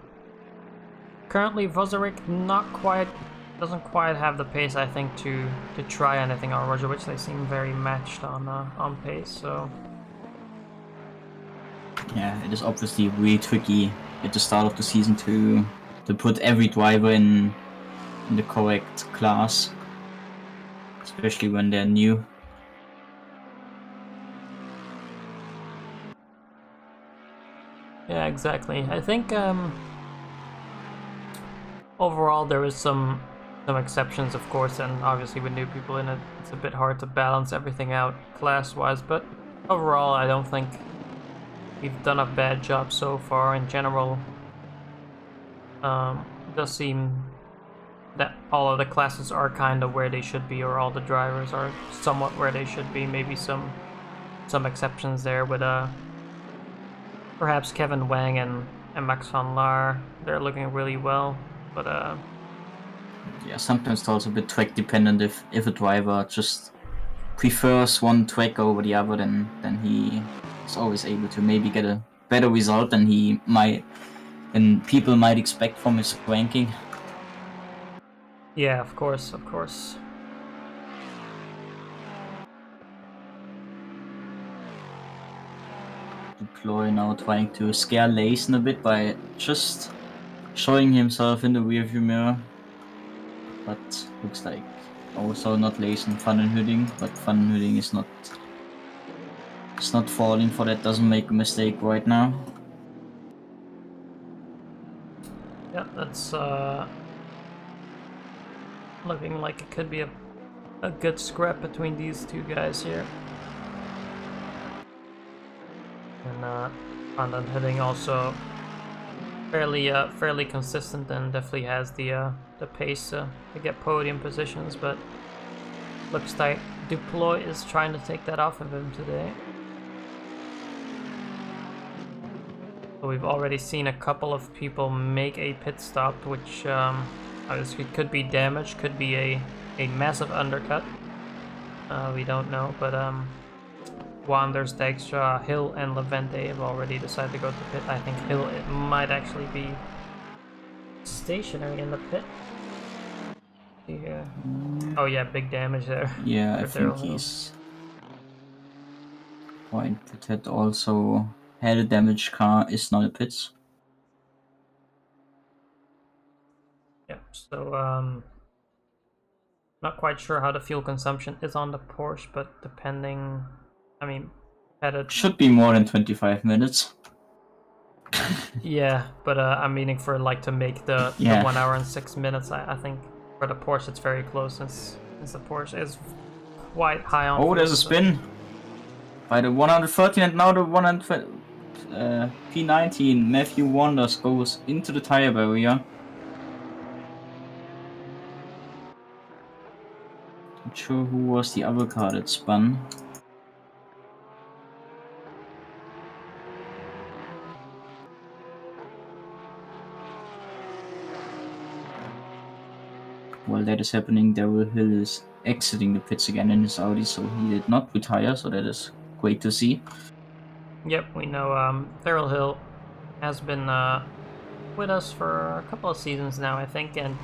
currently Vozarik doesn't quite have the pace, I think, to try anything on Rožović. They seem very matched on pace, so Yeah, it is obviously really tricky at the start of the season to put every driver in the correct class, especially when they're new. yeah, exactly. I think overall there is some exceptions, of course, and obviously with new people in it, it's a bit hard to balance everything out class-wise. But overall, I don't think we've done a bad job so far. In general, it does seem that all of the classes are kind of where they should be, or all the drivers are somewhat where they should be. Maybe some exceptions there with perhaps Kevin Wang and Max van Laar. They're looking really well, but Yeah, sometimes it's also a bit track dependent. If a driver just prefers one track over the other, then he is always able to maybe get a better result than he might, and people might expect from his ranking. yeah, of course, of course. Deploy now trying to scare Layson a bit by just showing himself in the rearview mirror. But looks like also not Layson, Vandenhudding, but Vandenhudding is not falling for that, doesn't make a mistake right now. Yeah, that's looking like it could be a good scrap between these two guys here. And Van hitting also fairly consistent and definitely has the pace to get podium positions, but looks like Deploy is trying to take that off of him today. So we've already seen a couple of people make a pit stop, which obviously could be damage, could be a massive undercut. We don't know, but Wanders, Dijkstra, Hill, and Levente have already decided to go to pit. I think Hill, it might actually be stationary in the pit. Yeah. Oh yeah, big damage there. Yeah, I think he's point that also had a damaged car, is not a pits. Yeah, so not quite sure how the fuel consumption is on the Porsche, but depending, I mean, should be more than 25 minutes. Yeah, but I'm meaning for like to make the 1 hour and 6 minutes. I think for the Porsche it's very close since the Porsche is quite high on. Oh, there's a spin by the 113 and now the 120. P19 Matthew Wanders goes into the tire barrier. Not sure who was the other car that spun. While that is happening, Daryl Hill is exiting the pits again in his Audi, so he did not retire, so that is great to see. Yep, we know Daryl Hill has been with us for a couple of seasons now, I think, and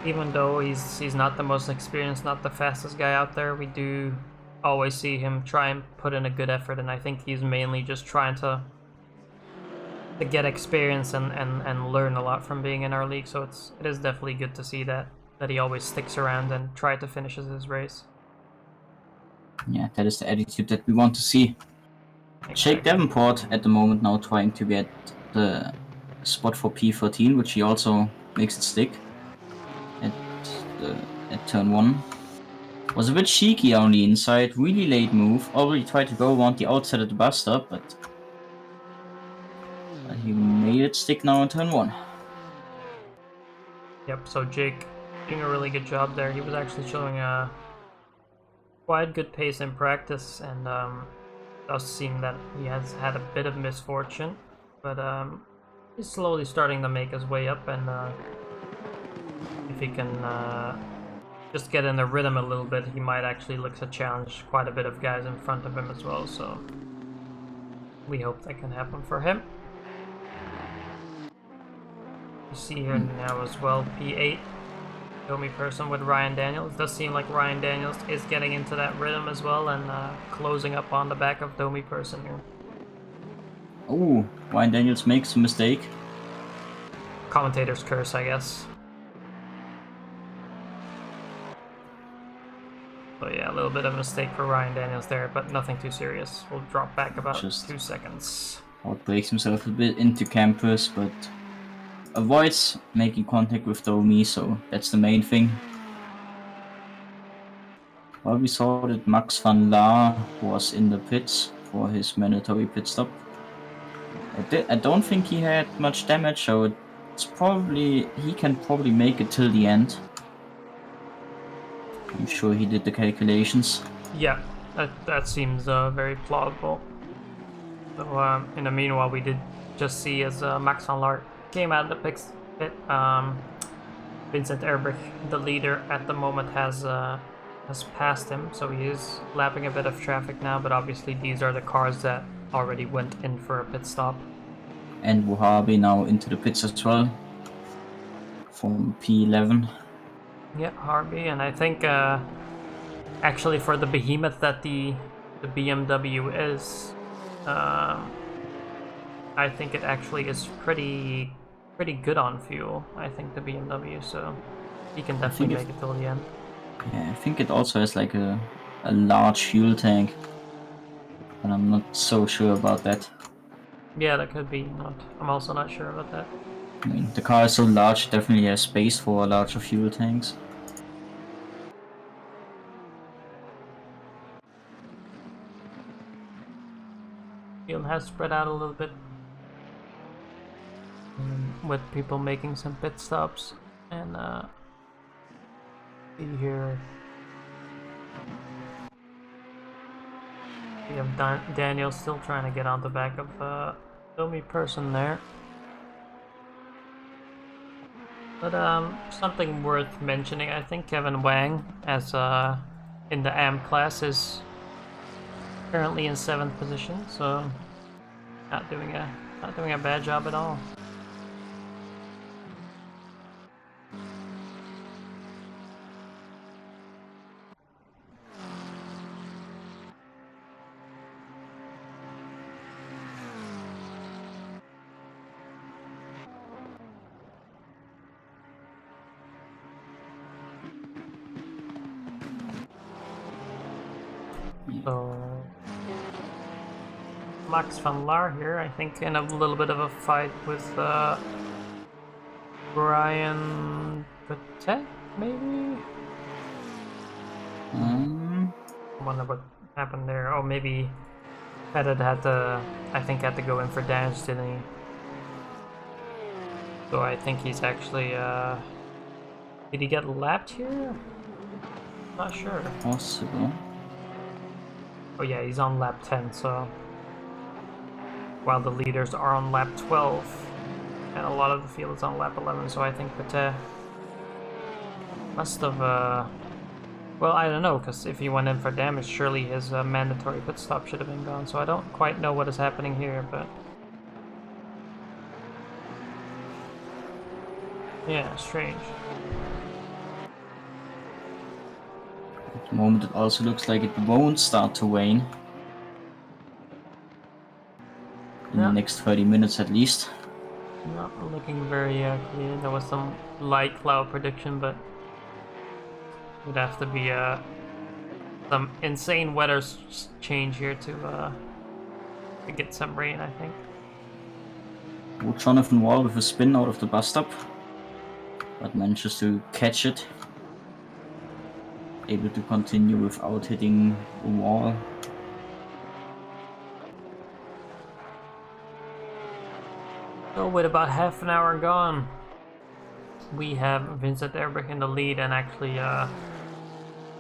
even though he's not the most experienced, not the fastest guy out there, we do always see him try and put in a good effort, and I think he's mainly just trying to get experience and learn a lot from being in our league. So it is definitely good to see that he always sticks around and try to finish his race. Yeah, that is the attitude that we want to see. Exactly. Jake Davenport at the moment now trying to get the spot for P13, which he also makes it stick at turn 1. Was a bit cheeky on the inside, really late move. Already tried to go around the outside of the bus stop, but he made it stick now in turn 1. Yep, so Jake doing a really good job there. He was actually showing a quite good pace in practice, and does seem that he has had a bit of misfortune, but he's slowly starting to make his way up, and if he can just get in the rhythm a little bit, he might actually look to challenge quite a bit of guys in front of him as well, so we hope that can happen for him. You see here now as well, P8, Domi Person with Ryan Daniels. It does seem like Ryan Daniels is getting into that rhythm as well and closing up on the back of Domi Person here. Oh, Ryan Daniels makes a mistake. Commentator's curse, I guess. So yeah, a little bit of a mistake for Ryan Daniels there, but nothing too serious. We'll drop back about just 2 seconds. Outbreaks himself a bit into campus, but avoids making contact with the OME, so that's the main thing. Well, we saw that Max van Laar was in the pits for his mandatory pit stop. I don't think he had much damage, so he can probably make it till the end. I'm sure he did the calculations. Yeah, that seems very plausible. So in the meanwhile, we did just see as Max van Laar came out of the pit. Vincent Erbrich, the leader at the moment, has passed him, so he is lapping a bit of traffic now. But obviously, these are the cars that already went in for a pit stop. And Wahhabi now into the pits as well from P11. Yeah, Harvey, and I think actually for the behemoth that the BMW is, I think it actually is pretty good on fuel. I think the BMW, so he can definitely make it till the end. Yeah, I think it also has like a large fuel tank, but I'm not so sure about that. Yeah, that could be. I'm also not sure about that. I mean, the car is so large, definitely has space for larger fuel tanks. Field has spread out a little bit with people making some pit stops, and see here we have Daniel still trying to get on the back of Domi person there. But something worth mentioning, I think Kevin Wang, as in the AM class, is currently in 7th position, so not doing a bad job at all. So Max van Laar here, I think, in a little bit of a fight with Brian Patet, maybe? I wonder what happened there. Oh, maybe Pettit had to go in for damage, didn't he? So I think he's actually, did he get lapped here? Not sure. Possible. Oh yeah, he's on lap 10, so while the leaders are on lap 12, and a lot of the field is on lap 11, so I think Patet must have, well, I don't know, because if he went in for damage, surely his mandatory pit stop should have been gone, so I don't quite know what is happening here, but yeah, strange. At the moment it also looks like it won't start to wane. In the next 30 minutes at least. Not looking very clear. There was some light cloud prediction, but it would have to be some insane weather change here to get some rain, I think. Well, Jonathan Wall with a spin out of the bus stop, but manages to catch it. Able to continue without hitting the wall. So with about half an hour gone, we have Vincent Erbrich in the lead, and actually, I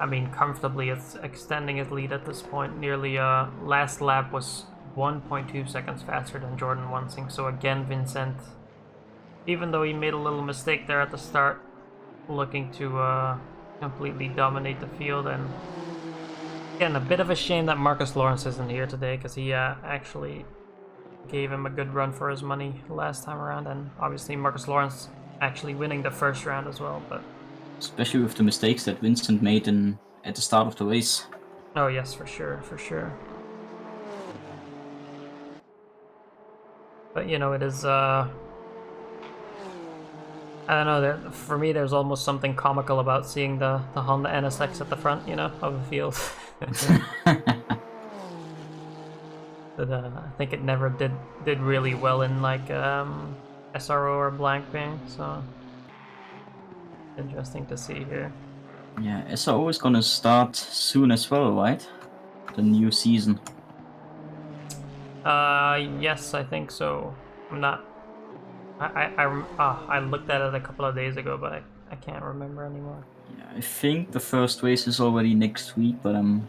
mean, comfortably it's extending his lead at this point. Nearly, last lap was 1.2 seconds faster than Jordan Wansing. So again, Vincent, even though he made a little mistake there at the start, looking to completely dominate the field. And again, a bit of a shame that Marcus Lawrence isn't here today, because he actually gave him a good run for his money last time around, and obviously Marcus Lawrence actually winning the first round as well. But especially with the mistakes that Vincent made at the start of the race. Oh yes, for sure. But you know, it is I don't know, for me there's almost something comical about seeing the Honda NSX at the front, you know, of the field. But I think it never did really well in like SRO are blankping, so interesting to see here. Yeah, SRO is gonna start soon as well, right? The new season. Yes, I think so. I'm not. I looked at it a couple of days ago, but I can't remember anymore. Yeah, I think the first race is already next week, but I'm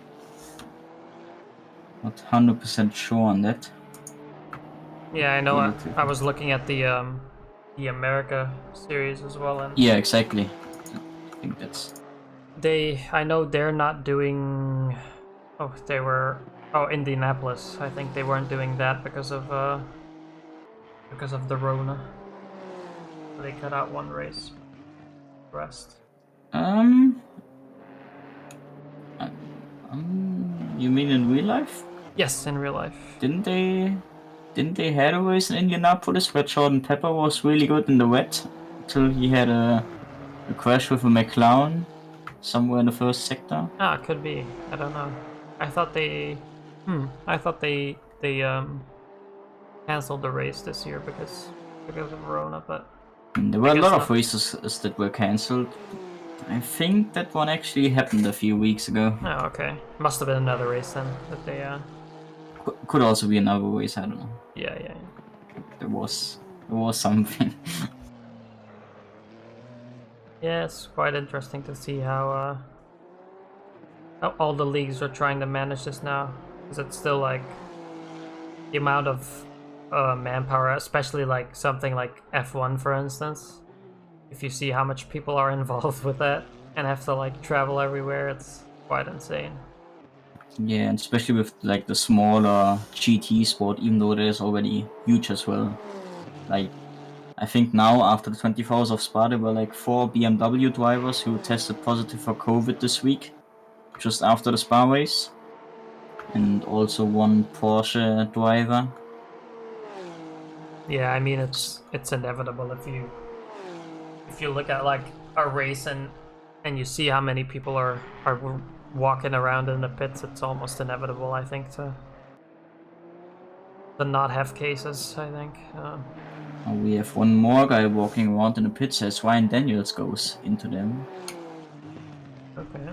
not 100% sure on that. Yeah, I know. Relative. I was looking at the America series as well, and Yeah, exactly. I think that's. I know they're not doing. Oh, they were. Oh, Indianapolis. I think they weren't doing that because of the Rona. They cut out one race. Rest. Um, you mean in real life? Yes, in real life. Didn't they had a race in Indianapolis where Jordan Pepper was really good in the wet until he had a crash with a McLaren somewhere in the first sector? Ah, could be. I don't know. I thought they. I thought they canceled the race this year because of Rona, but And there I were a guess lot of not. races that were cancelled. I think that one actually happened a few weeks ago. Oh, okay. Must have been another race then that they. Could also be another race. I don't know. Yeah. There was something. Yeah, it's quite interesting to see how all the leagues are trying to manage this now, because it's still like the amount of manpower, especially like something like F1, for instance. If you see how much people are involved with that and have to like travel everywhere, it's quite insane. Yeah, and especially with like the smaller GT sport, even though there's already huge as well. Like, I think now after the 24 hours of Spa, there were like 4 BMW drivers who tested positive for COVID this week, just after the Spa race, and also 1 Porsche driver. Yeah, I mean it's inevitable if you look at like a race and you see how many people are walking around in the pits, it's almost inevitable, I think, to not have cases. I think. We have 1 more guy walking around in the pits as Ryan Daniels goes into them. Okay,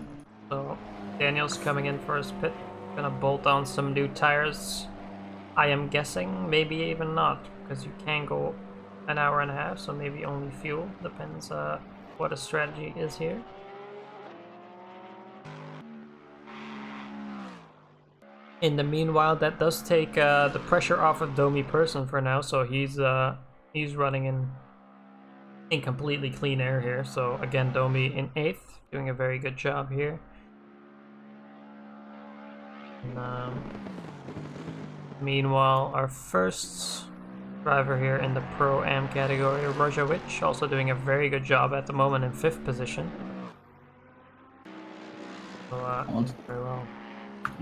so Daniel's coming in for his pit, gonna bolt on some new tires. I am guessing maybe even not, because you can go an hour and a half, so maybe only fuel. Depends what a strategy is here. In the meanwhile, that does take the pressure off of Domi Person for now, so he's running in completely clean air here. So again, Domi in 8th, doing a very good job here. And, meanwhile, our first driver here in the Pro-Am category, Rojovic, also doing a very good job at the moment in 5th position. So, very well.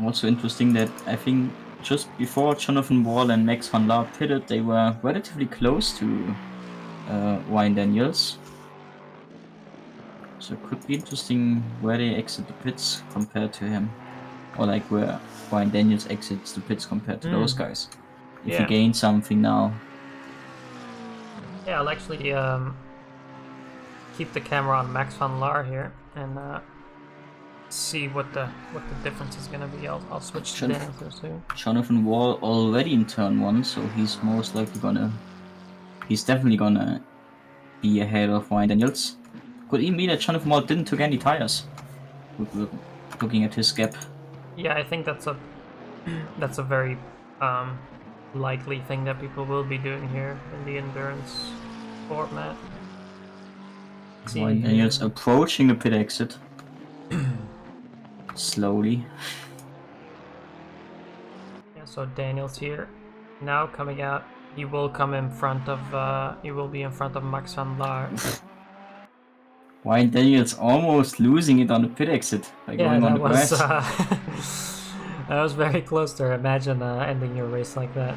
Also interesting that I think just before Jonathan Wall and Max van Laar pitted, they were relatively close to Ryan Daniels. So it could be interesting where they exit the pits compared to him. Or like where Ryan Daniels exits the pits compared to those guys. If he gains something now. Yeah, I'll actually keep the camera on Max van Laar here and see what the difference is gonna be. I'll switch to Daniels here soon. Jonathan Wall already in turn 1, so he's most likely he's definitely gonna be ahead of Ryan Daniels. Could even be that Jonathan Wall didn't took any tires. Looking at his gap. Yeah, I think that's a very likely thing that people will be doing here in the endurance format. Ryan Daniels approaching the pit exit. Slowly. Yeah, so Daniel's here now coming out. He will come in front of he will be in front of Max van Laar. Ryan Daniels almost losing it on the pit exit by going on the grass. That was very close there. Imagine ending your race like that.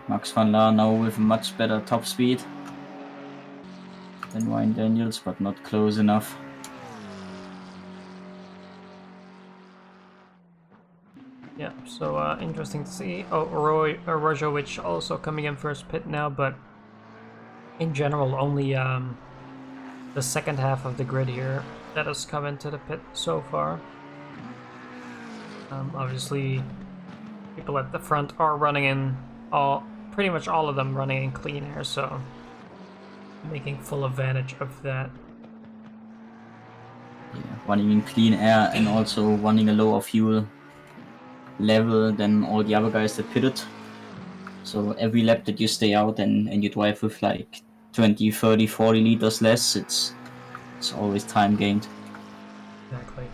Max van Laar now with much better top speed than Ryan Daniels, but not close enough. Yeah, So interesting to see. Oh, Rojovic also coming in first pit now, but in general only the second half of the grid here that has come into the pit so far. Obviously, people at the front are running in pretty much all of them running in clean air, so making full advantage of that. Yeah, running in clean air and also running a lower fuel level than all the other guys that pitted. So every lap that you stay out and you drive with like 20, 30, 40 liters less, it's always time gained. Exactly.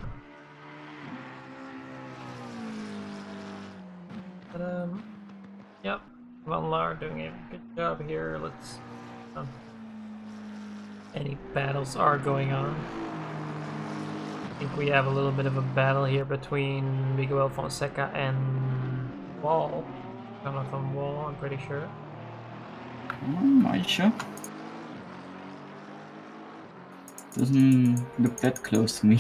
But yep, Van Laar doing a good job here. Let's any battles are going on. I think we have a little bit of a battle here between Miguel Fonseca and Wall. Jonathan Wall, I'm pretty sure. Are you sure? Doesn't look that close to me.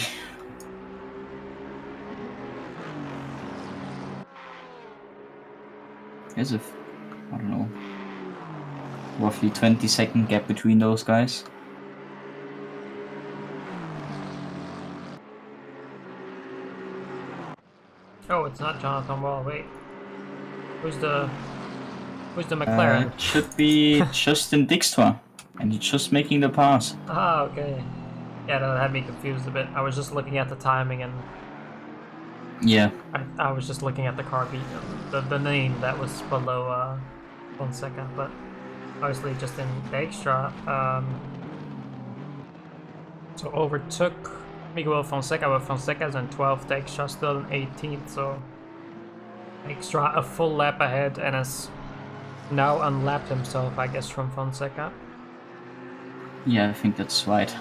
There's I don't know, roughly 20-second gap between those guys. Oh, it's not Jonathan Wall. Wait, who's the McLaren? It should be Justin Dijkstra, and he's just making the pass. Ah, okay. Yeah, that had me confused a bit. I was just looking at the timing and Yeah. I was just looking at the car beat, the name that was below 1 second, but obviously just in extra. So overtook Miguel Fonseca, but Fonseca's in 12th, extra still in 18th, so extra a full lap ahead and has now unlapped himself, I guess, from Fonseca. Yeah, I think that's right.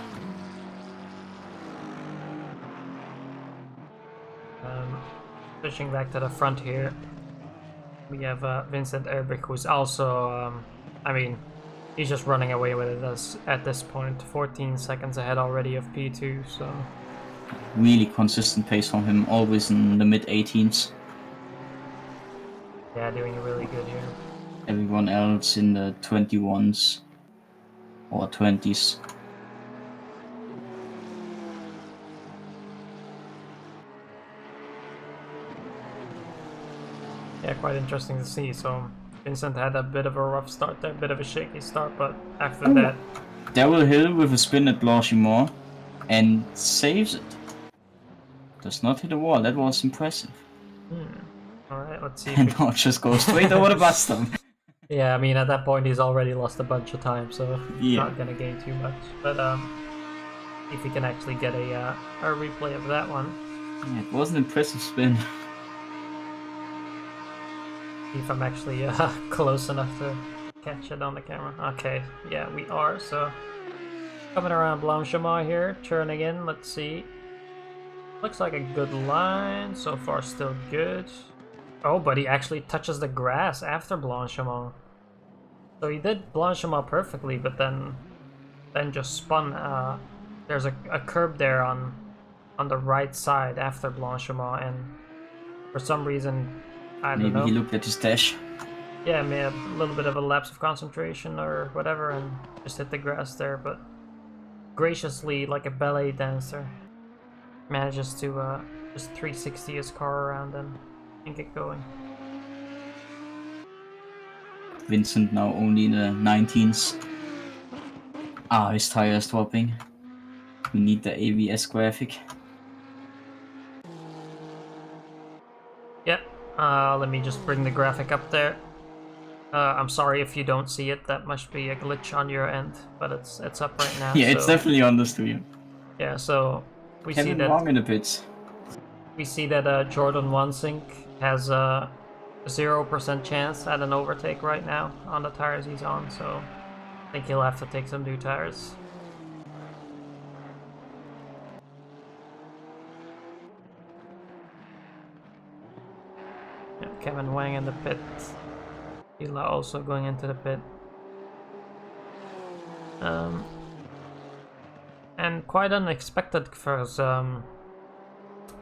Switching back to the front here, we have Vincent Erbrich, who's also, I mean, he's just running away with it at this point. 14 seconds ahead already of P2, so... Really consistent pace from him, always in the mid-18s. Yeah, doing really good here. Everyone else in the 21s or 20s. Yeah, quite interesting to see. So Vincent had a bit of a rough start there, a bit of a shaky start, but after that... Daryl Hill with a spin at Blanchimont and saves it. Does not hit a wall, that was impressive. Alright, let's see. And now just goes straight over the bus stop. Yeah, I mean, at that point he's already lost a bunch of time, so Yeah. not gonna gain too much. But if we can actually get a replay of that one. Yeah, it was an impressive spin. See if I'm actually close enough to catch it on the camera. Okay, yeah, we are. So coming around Blanchimont here, turning in. Let's see. Looks like a good line so far. Still good. Oh, but he actually touches the grass after Blanchimont. So he did Blanchimont perfectly, but then just spun. There's a curb there on the right side after Blanchimont, and for some reason, I don't know. Maybe he looked at his dash. Yeah, may have a little bit of a lapse of concentration or whatever, and just hit the grass there. But graciously, like a ballet dancer, manages to just 360 his car around and get going. Vincent now only in the 19s. Ah, his tire is dropping. We need the ABS graphic. Yeah, let me just bring the graphic up there. I'm sorry if you don't see it. That must be a glitch on your end, but it's up right now. Yeah, so, it's definitely on the stream. Yeah, so we see Kevin that Wong in the pits. we see that Jordan Wansink has a 0% chance at an overtake right now on the tires he's on. So I think he'll have to take some new tires. Yeah, Kevin Wang in the pit. Hila also going into the pit. And quite unexpected because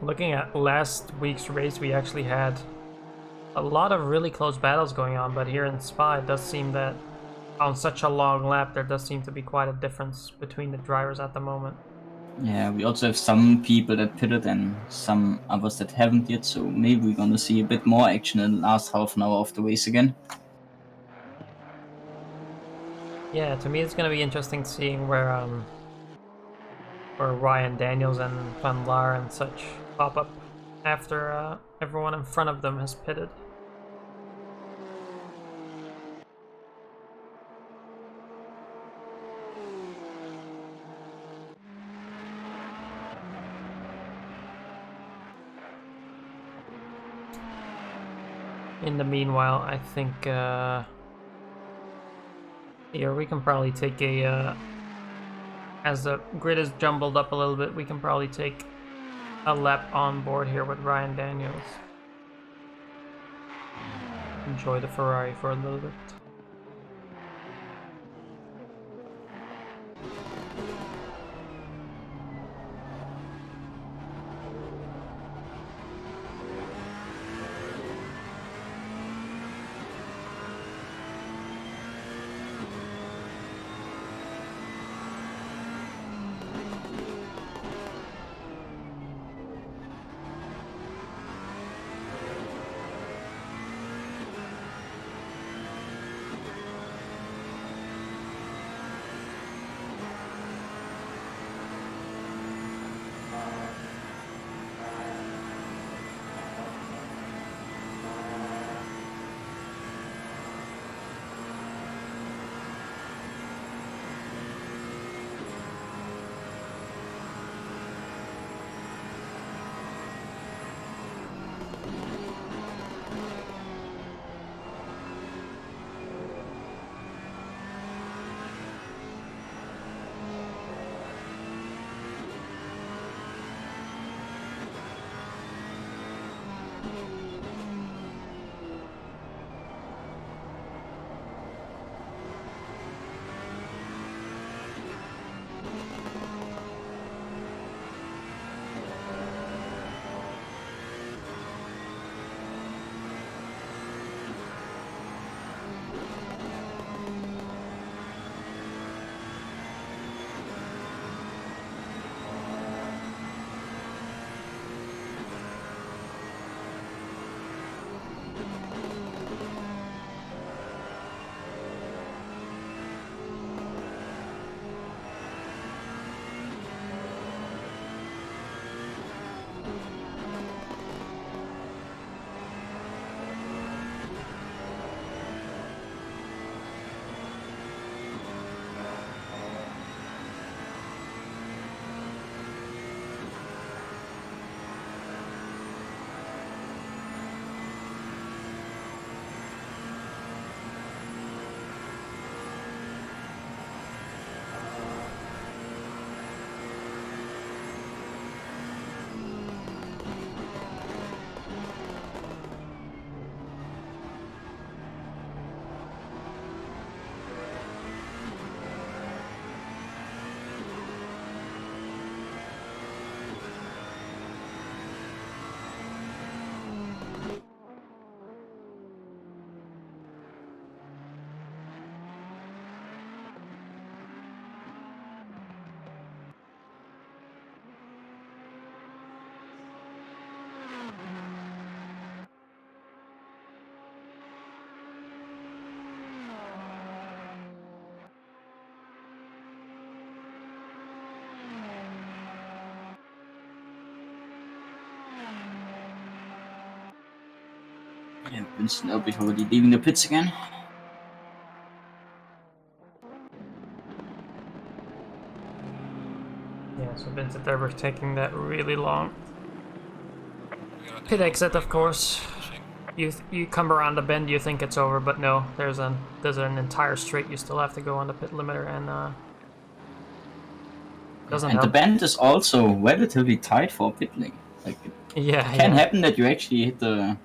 looking at last week's race, we actually had a lot of really close battles going on, but here in Spa it does seem that on such a long lap there does seem to be quite a difference between the drivers at the moment. Yeah, we also have some people that pitted and some others that haven't yet, so maybe we're gonna see a bit more action in the last half an hour of the race again. Yeah, to me it's gonna be interesting seeing where Ryan Daniels and Van Laar and such pop up after everyone in front of them has pitted. In the meanwhile, I think here we can probably take a as the grid is jumbled up a little bit, we can probably take a lap on board here with Ryan Daniels. Enjoy the Ferrari for a little bit. Yeah, Vincent Elbit already leaving the pits again. Yeah, so Vincent Herbert taking that really long pit exit, of course. You come around the bend, you think it's over, but no, there's an entire straight you still have to go on the pit limiter, and doesn't And help. the band is also relatively tight for pit lane. Like it Yeah, can yeah. happen that you actually hit the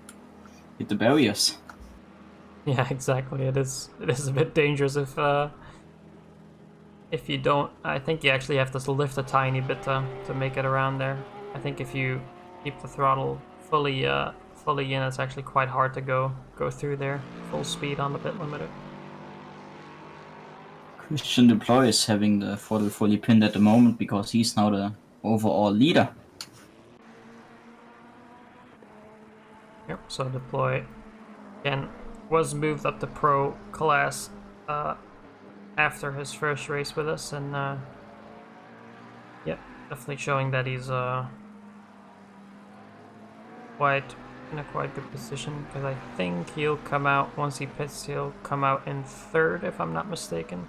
barriers. Yeah, exactly. It is a bit dangerous if you don't. I think you actually have to lift a tiny bit to make it around there. I think if you keep the throttle fully fully in, it's actually quite hard to go through there full speed on the pit limiter. Christian Deploy is having the throttle fully pinned at the moment because he's now the overall leader. Yep, so Deploy again was moved up to pro class after his first race with us, and yep, definitely showing that he's in a quite good position, because I think he'll come out, once he pits, he'll come out in third, if I'm not mistaken.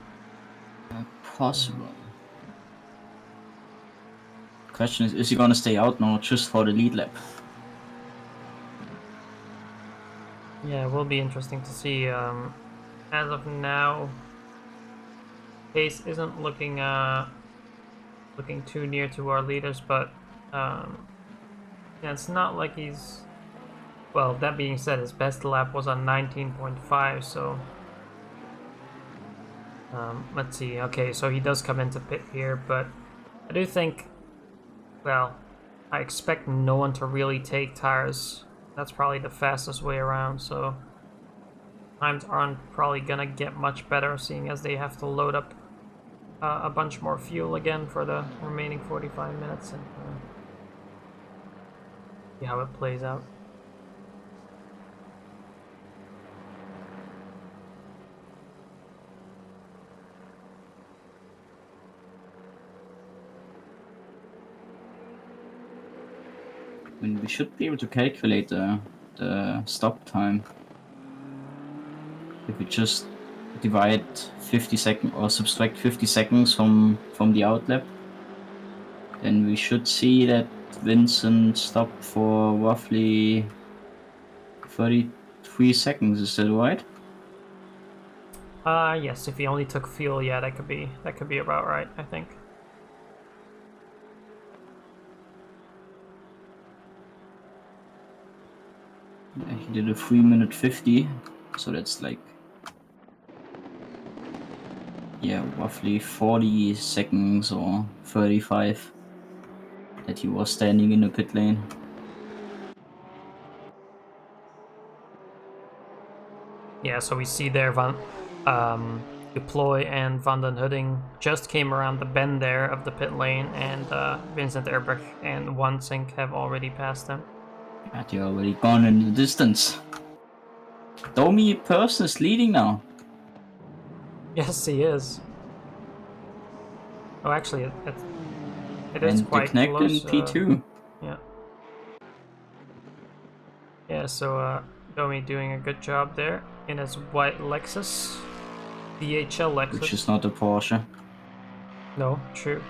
Possible. Question is he gonna stay out now just for the lead lap? Yeah, it will be interesting to see. As of now, pace isn't looking too near to our leaders, but yeah, it's not like he's. Well, that being said, his best lap was on 19.5, so let's see. Okay, so he does come into pit here, but I do think, well, I expect no one to really take tires. That's probably the fastest way around, so times aren't probably gonna get much better, seeing as they have to load up a bunch more fuel again for the remaining 45 minutes, and see how it plays out. I mean, we should be able to calculate the stop time. If we just divide 50 seconds or subtract 50 seconds from the outlap, then we should see that Vincent stopped for roughly 33 seconds. Is that right? Yes, if he only took fuel, yeah, that could be about right, I think. Yeah, he did a 3 minute 50, so that's like, yeah, roughly 40 seconds or 35 that he was standing in the pit lane. Yeah, so we see there Deploy and Van den Hudding just came around the bend there of the pit lane, and Vincent Erbach and Wansink have already passed them. Yeah, they're already gone in the distance. Domi Person is leading now. Yes, he is. Oh, actually, it is And quite Knack in close. P2. Yeah. Yeah, so Domi doing a good job there in his white Lexus. DHL Lexus. Which is not a Porsche. No, true.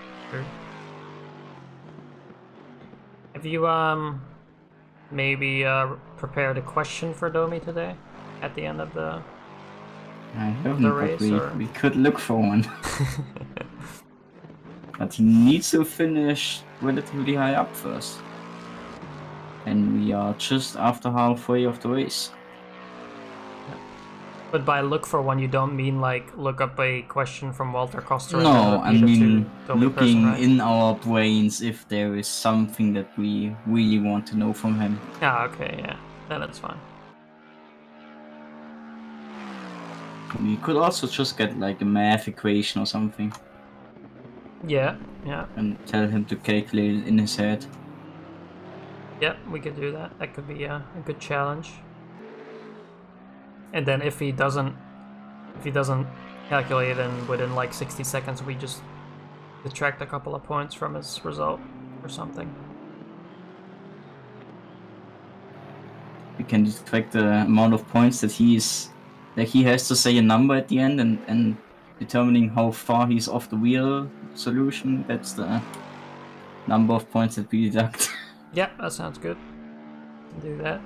Have you maybe prepared a question for Domi today at the end of the I haven't, the but race, we could look for one. But he needs to finish relatively high up first. And we are just after halfway of the race. But by look for one, you don't mean like look up a question from Walter Koster? No, I mean Domi looking Person, right? in our brains if there is something that we really want to know from him. Ah, okay, yeah, then that's fine. We could also just get like a math equation or something. Yeah. And tell him to calculate it in his head. Yeah, we could do that. That could be a good challenge. And then if he doesn't calculate it within like 60 seconds, we just detract a couple of points from his result or something. We can detract the amount of points that he has to say a number at the end, and determining how far he's off the real solution, that's the number of points that we deduct. Yeah, that sounds good. Do that.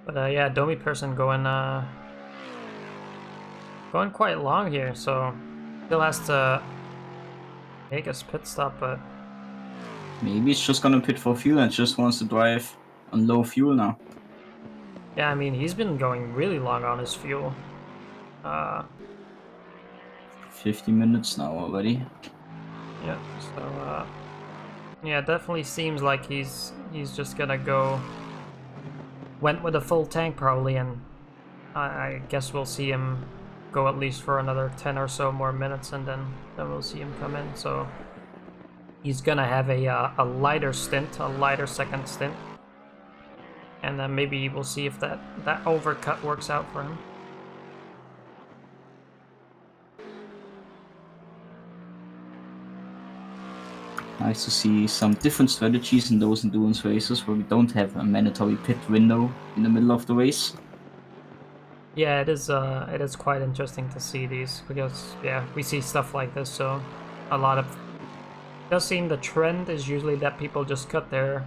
But yeah, Domi Person going quite long here, so still has to make his pit stop, but Maybe he's just gonna pit for fuel and just wants to drive on low fuel now. yeah, I mean, he's been going really long on his fuel. 50 minutes now already. Yeah, so yeah, it definitely seems like he's he's just gonna go. Went with a full tank probably, and I guess we'll see him go at least for another 10 or so more minutes, and then we'll see him come in. So he's gonna have a lighter stint, a lighter second stint, and then maybe we'll see if that overcut works out for him. Nice to see some different strategies in those endurance races where we don't have a mandatory pit window in the middle of the race. Yeah, it is quite interesting to see these, because yeah, we see stuff like this, so a lot of it does seem the trend is usually that people just cut their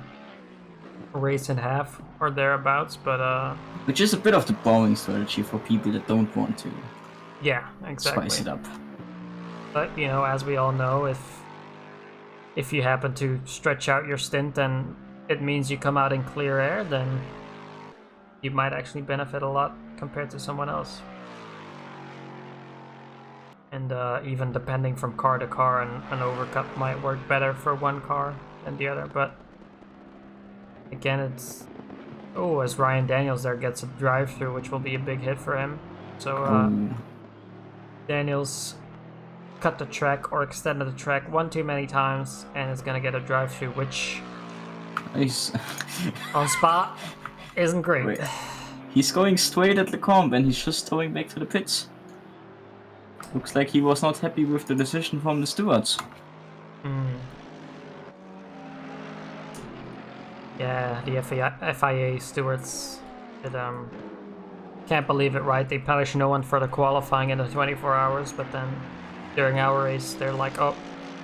race in half or thereabouts, but which is a bit of the boring strategy for people that don't want to yeah, exactly. spice it up. But you know, as we all know, if you happen to stretch out your stint and it means you come out in clear air, then you might actually benefit a lot compared to someone else. And even depending from car to car, an overcut might work better for one car than the other. But again, it's... Oh, as Ryan Daniels there gets a drive-through, which will be a big hit for him. So Daniels cut the track or extended the track one too many times and is gonna get a drive-through, which Nice. on spot isn't great. Wait. He's going straight at Lecombe and he's just towing back to the pits. Looks like he was not happy with the decision from the stewards. Yeah, the FIA stewards can't believe it, right? They punish no one for the qualifying in the 24 hours, but then during our race they're like, oh,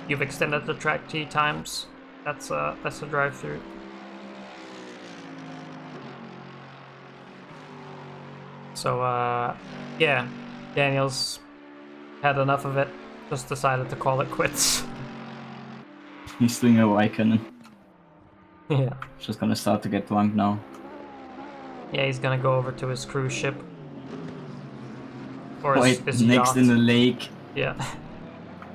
you've extended the track 3 times. That's a drive-through. So yeah, Daniels had enough of it, just decided to call it quits. He's doing a Raikkonen. Yeah. Just gonna start to get drunk now. Yeah, he's gonna go over to his cruise ship. Or Wait, his next yacht. in the lake. Yeah.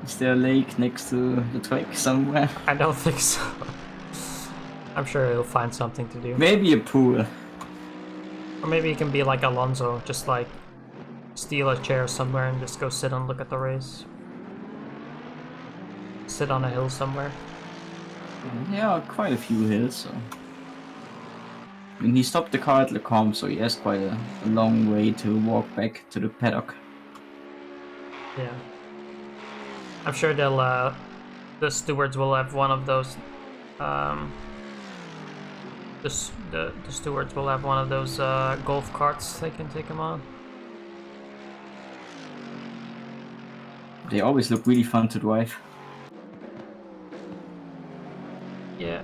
Is there a lake next to the track somewhere? I don't think so. I'm sure he'll find something to do. Maybe a pool. Or maybe he can be like Alonso, just like steal a chair somewhere and just go sit and look at the race. Sit on a hill somewhere. Yeah, quite a few hills, so... I mean, he stopped the car at Lecombe, so he has quite a long way to walk back to the paddock. Yeah. I'm sure the stewards will have one of those, the stewards will have one of those golf carts they can take him on. They always look really fun to drive. Yeah.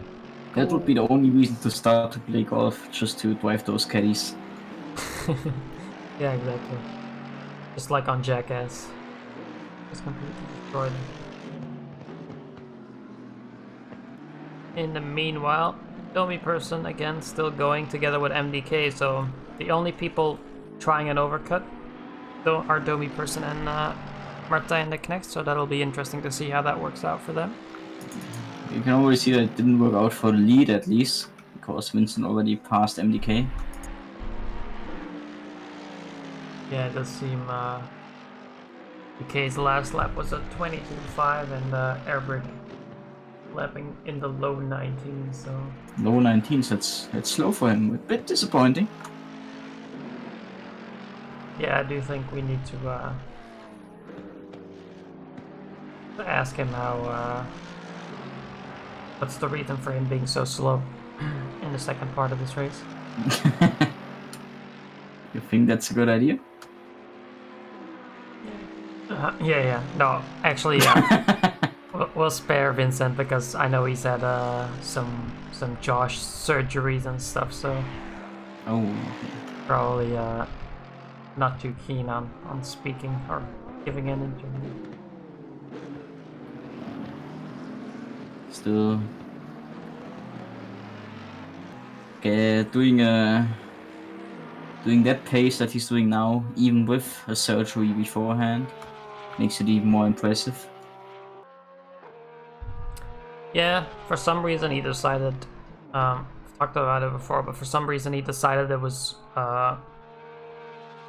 That would be the only reason to start to play golf, just to drive those caddies. Yeah, exactly. Just like on Jackass. Just completely destroy them. In the meanwhile, Domi Person again still going together with MDK, so the only people trying an overcut are Domi Person and Marta and Nick next, so that'll be interesting to see how that works out for them. You can already see that it didn't work out for the lead at least, because Vincent already passed MDK. Yeah, it does seem DK's last lap was a 22.5 and air brake lapping in the low 19s, so... Low 19s, that's slow for him, a bit disappointing. Yeah, I do think we need to ask him how, what's the reason for him being so slow in the second part of this race. You think that's a good idea? Yeah. No, actually, yeah. We'll spare Vincent because I know he's had some Josh surgeries and stuff, so Oh, okay. probably not too keen on speaking or giving an interview. Still doing that pace that he's doing now, even with a surgery beforehand, makes it even more impressive. Yeah, for some reason he decided talked about it before, but for some reason he decided it was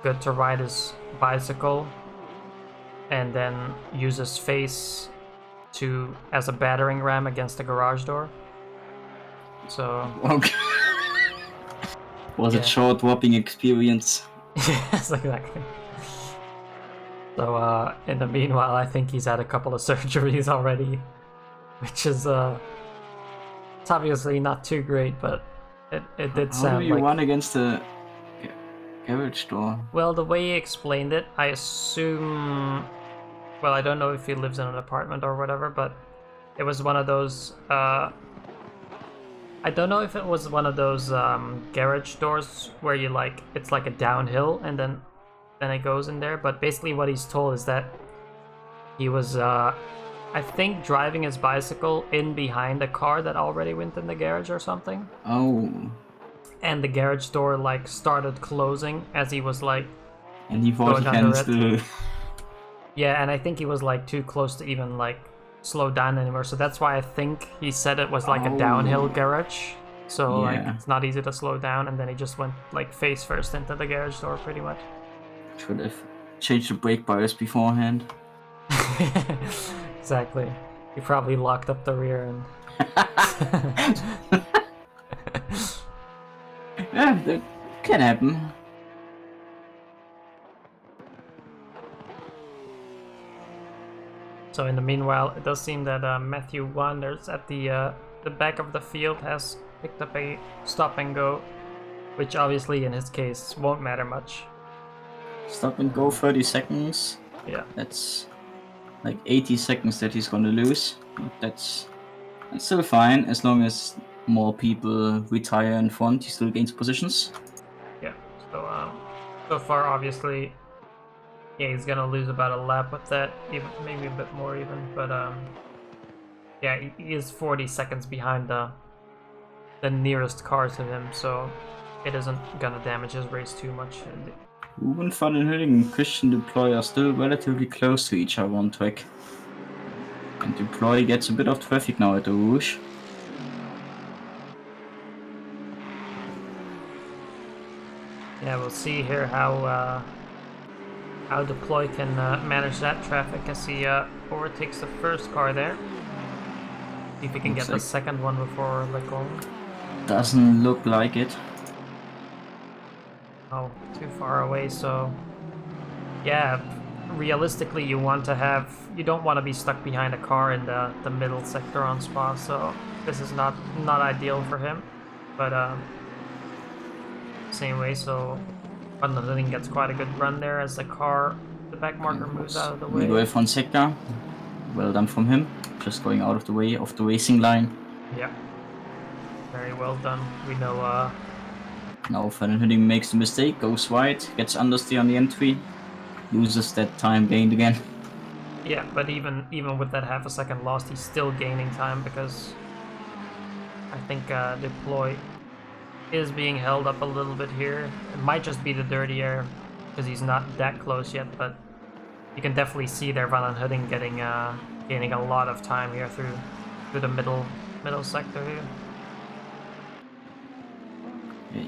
good to ride his bicycle and then use his face as a battering ram against the garage door. So Okay. Was Yeah. a short whopping experience. yes, exactly. So in the meanwhile, I think he's had a couple of surgeries already, which is it's obviously not too great, but it did How sound do you like. run against the garage door? Well, the way he explained it, I assume. Well, I don't know if he lives in an apartment or whatever, but it was one of those. I don't know if it was one of those garage doors where you it's like a downhill and then it goes in there. But basically, what he's told is that he was, I think, driving his bicycle in behind a car that already went in the garage or something. Oh. And the garage door started closing as he was And he thought he going can under it. still. Yeah, and I think he was too close to even slow down anymore. So that's why I think he said it was a downhill garage. So Yeah. it's not easy to slow down, and then he just went face first into the garage door pretty much. Should have changed the brake bias beforehand. Exactly. He probably locked up the rear end. Yeah, that can happen. So in the meanwhile, it does seem that Matthew Wanders at the back of the field has picked up a stop and go, which obviously in his case won't matter much. Stop and go 30 seconds. Yeah. That's 80 seconds that he's gonna lose. That's still fine as long as more people retire in front. He still gains positions. Yeah. So far obviously, yeah, he's gonna lose about a lap with that, even maybe a bit more even. But yeah, he is 40 seconds behind the nearest car to him, so it isn't gonna damage his race too much. Ruben van den Hütting and Christian Deploy are still relatively close to each other on track. And Deploy gets a bit of traffic now at the Rouge. Yeah, we'll see here how Deploy can manage that traffic as he overtakes the first car there. See if he can Looks get the like- second one before going. Doesn't look like it. Oh, too far away, so yeah, realistically you don't want to be stuck behind a car in the middle sector on Spa, so this is not ideal for him, but same way, so Van den Hütting gets quite a good run there as the back marker moves out of the way. Miguel Fonseca, well done from him, just going out of the way of the racing line. Yeah, very well done. We know Now Van den Hütting makes the mistake, goes wide, gets understeer on the entry, loses that time gained again. yeah, but even with that half a second lost, he's still gaining time because I think Deploy is being held up a little bit here. It might just be the dirty air because he's not that close yet, but you can definitely see there Van den Hütting gaining a lot of time here through the middle sector here.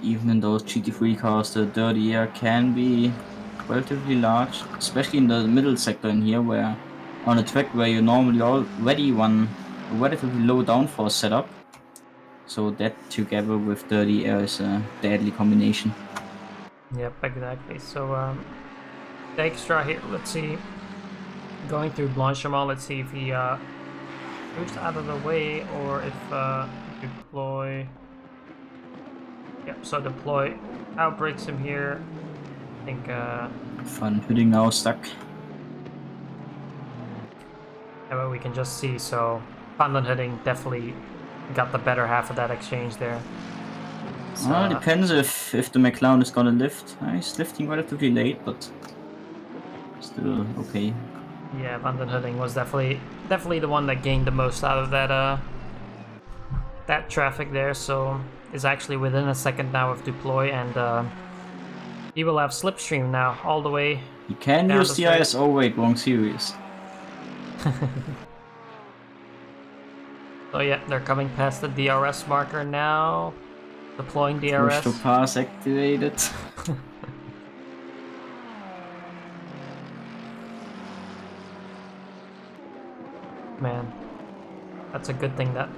Even in those GT3 cars, the dirty air can be relatively large, especially in the middle sector in here, where on a track where you normally already run a relatively low downforce setup. So that together with dirty air is a deadly combination. Yep, exactly. So the extra here, let's see, going through Blanchimont, let's see if he moves out of the way or if Deploy. Yep, so Deploy outbreaks him here. I think Van Hütting now stuck. yeah, but we can just see, so Van den Hütting definitely got the better half of that exchange there. So, Well, depends if the McLaren is gonna lift. He's lifting relatively late, but still okay. yeah, Van den Hütting was definitely the one that gained the most out of that traffic there, so is actually within a second now of Deploy, and he will have Slipstream now all the way. You can down use the the straight. ISO, wait, wrong series. So yeah, they're coming past the DRS marker now. Deploying Push DRS. to pass activated. Man, that's a good thing that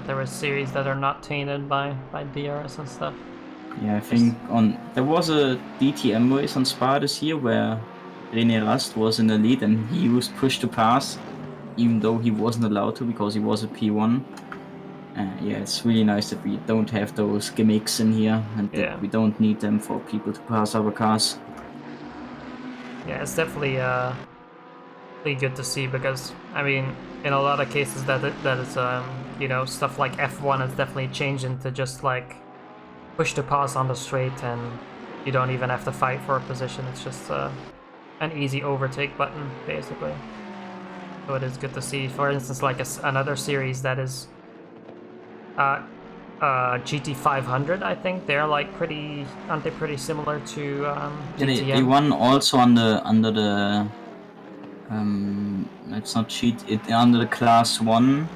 there are series that are not tainted by DRS and stuff. Yeah, I think there was a DTM race on Spa this year where René Rast was in the lead and he used push to pass, even though he wasn't allowed to because he was a P1. Yeah, it's really nice that we don't have those gimmicks in here and that we don't need them for people to pass our cars. Yeah, it's definitely really good to see because I mean, in a lot of cases that is you know, stuff like F1 has definitely changed into just like push to pass on the straight and you don't even have to fight for a position. It's just an easy overtake button basically. So it is good to see. For instance, like another series that is GT 500, I think they're like aren't they pretty similar to GTM? They won also under the it's not under the class 1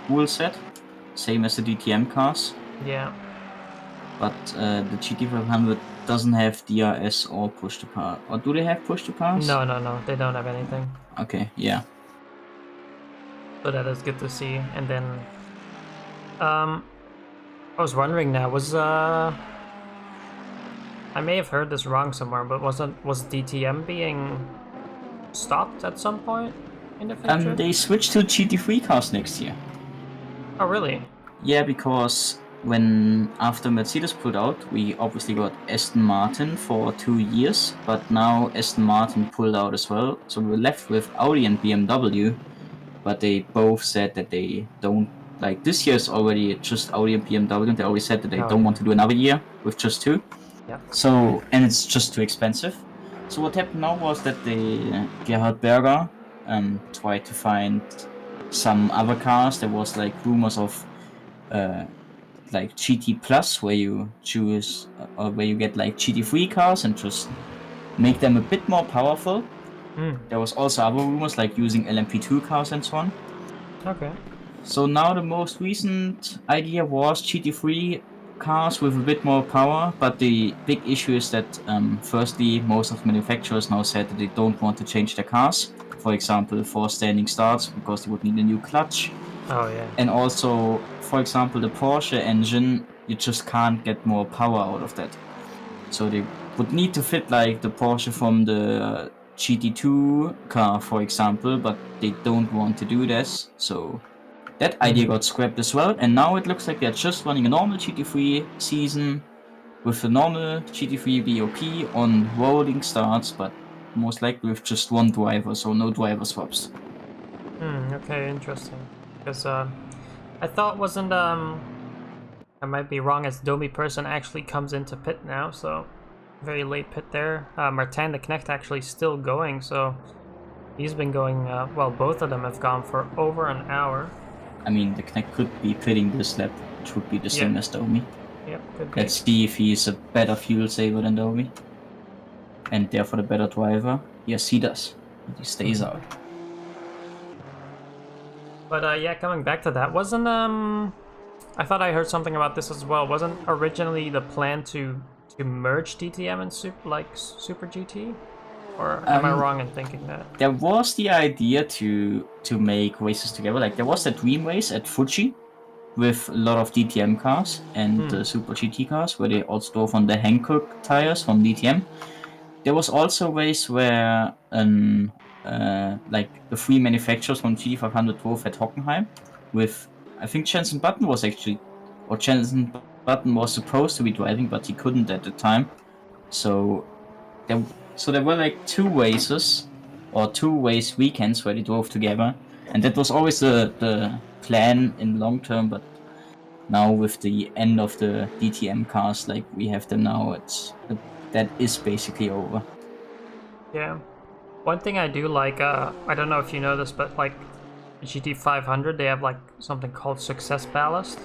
rule set, same as the DTM cars. Yeah. But the GT 500 doesn't have DRS or push to pass. Or do they have push to pass? No, they don't have anything. Okay, yeah. So that is good to see. And then I was wondering now, was I may have heard this wrong somewhere, but was DTM being stopped at some point in the future? They switched to GT3 cars next year. Oh really? Yeah, because after Mercedes pulled out, we obviously got Aston Martin for 2 years, but now Aston Martin pulled out as well, so we were left with Audi and BMW, but they both said that they don't, like this year is already just Audi and BMW, and they already said that they don't want to do another year with just 2. Yeah. So, and it's just too expensive. So what happened now was that Gerhard Berger tried to find some other cars. There was like rumors of like GT Plus, where you choose or where you get like GT3 cars and just make them a bit more powerful. There was also other rumors like using LMP2 cars and so on. Okay. So now the most recent idea was GT3 cars with a bit more power, but the big issue is that firstly, most of the manufacturers now said that they don't want to change their cars. For example, for standing starts, because they would need a new clutch. Oh yeah. And also, for example, the Porsche engine, you just can't get more power out of that. So they would need to fit like the Porsche from the GT2 car, for example, but they don't want to do this. So that idea got scrapped as well, and now it looks like they're just running a normal GT3 season with a normal GT3 BOP on rolling starts, but most likely with just one driver, so no driver swaps. Okay, interesting. Because I thought wasn't I might be wrong, as Domi Person actually comes into pit now, so very late pit there. Martin the Knecht actually still going, so he's been going well, both of them have gone for over an hour. I mean, the Knecht could be pitting this lap, which would be the same as Domi. Yep, could be. Let's see if he's a better fuel saver than Domi, and therefore the better driver. Yes, he does. He stays out. But yeah, coming back to that, wasn't I thought I heard something about this as well. Wasn't originally the plan to merge DTM and Super GT? Or am I wrong in thinking that? There was the idea to make races together. Like there was that dream race at Fuji with a lot of DTM cars and the Super GT cars, where they also drove on the Hankook tires from DTM. There was also a race where like the 3 manufacturers from GT500 drove at Hockenheim with, I think Jensen Button was supposed to be driving, but he couldn't at the time. So there were like 2 races or 2 race weekends where they drove together, and that was always the plan in long term. But now with the end of the DTM cars like we have them now, that is basically over. Yeah. One thing I do like, I don't know if you know this, but like GT500, they have like something called success ballast,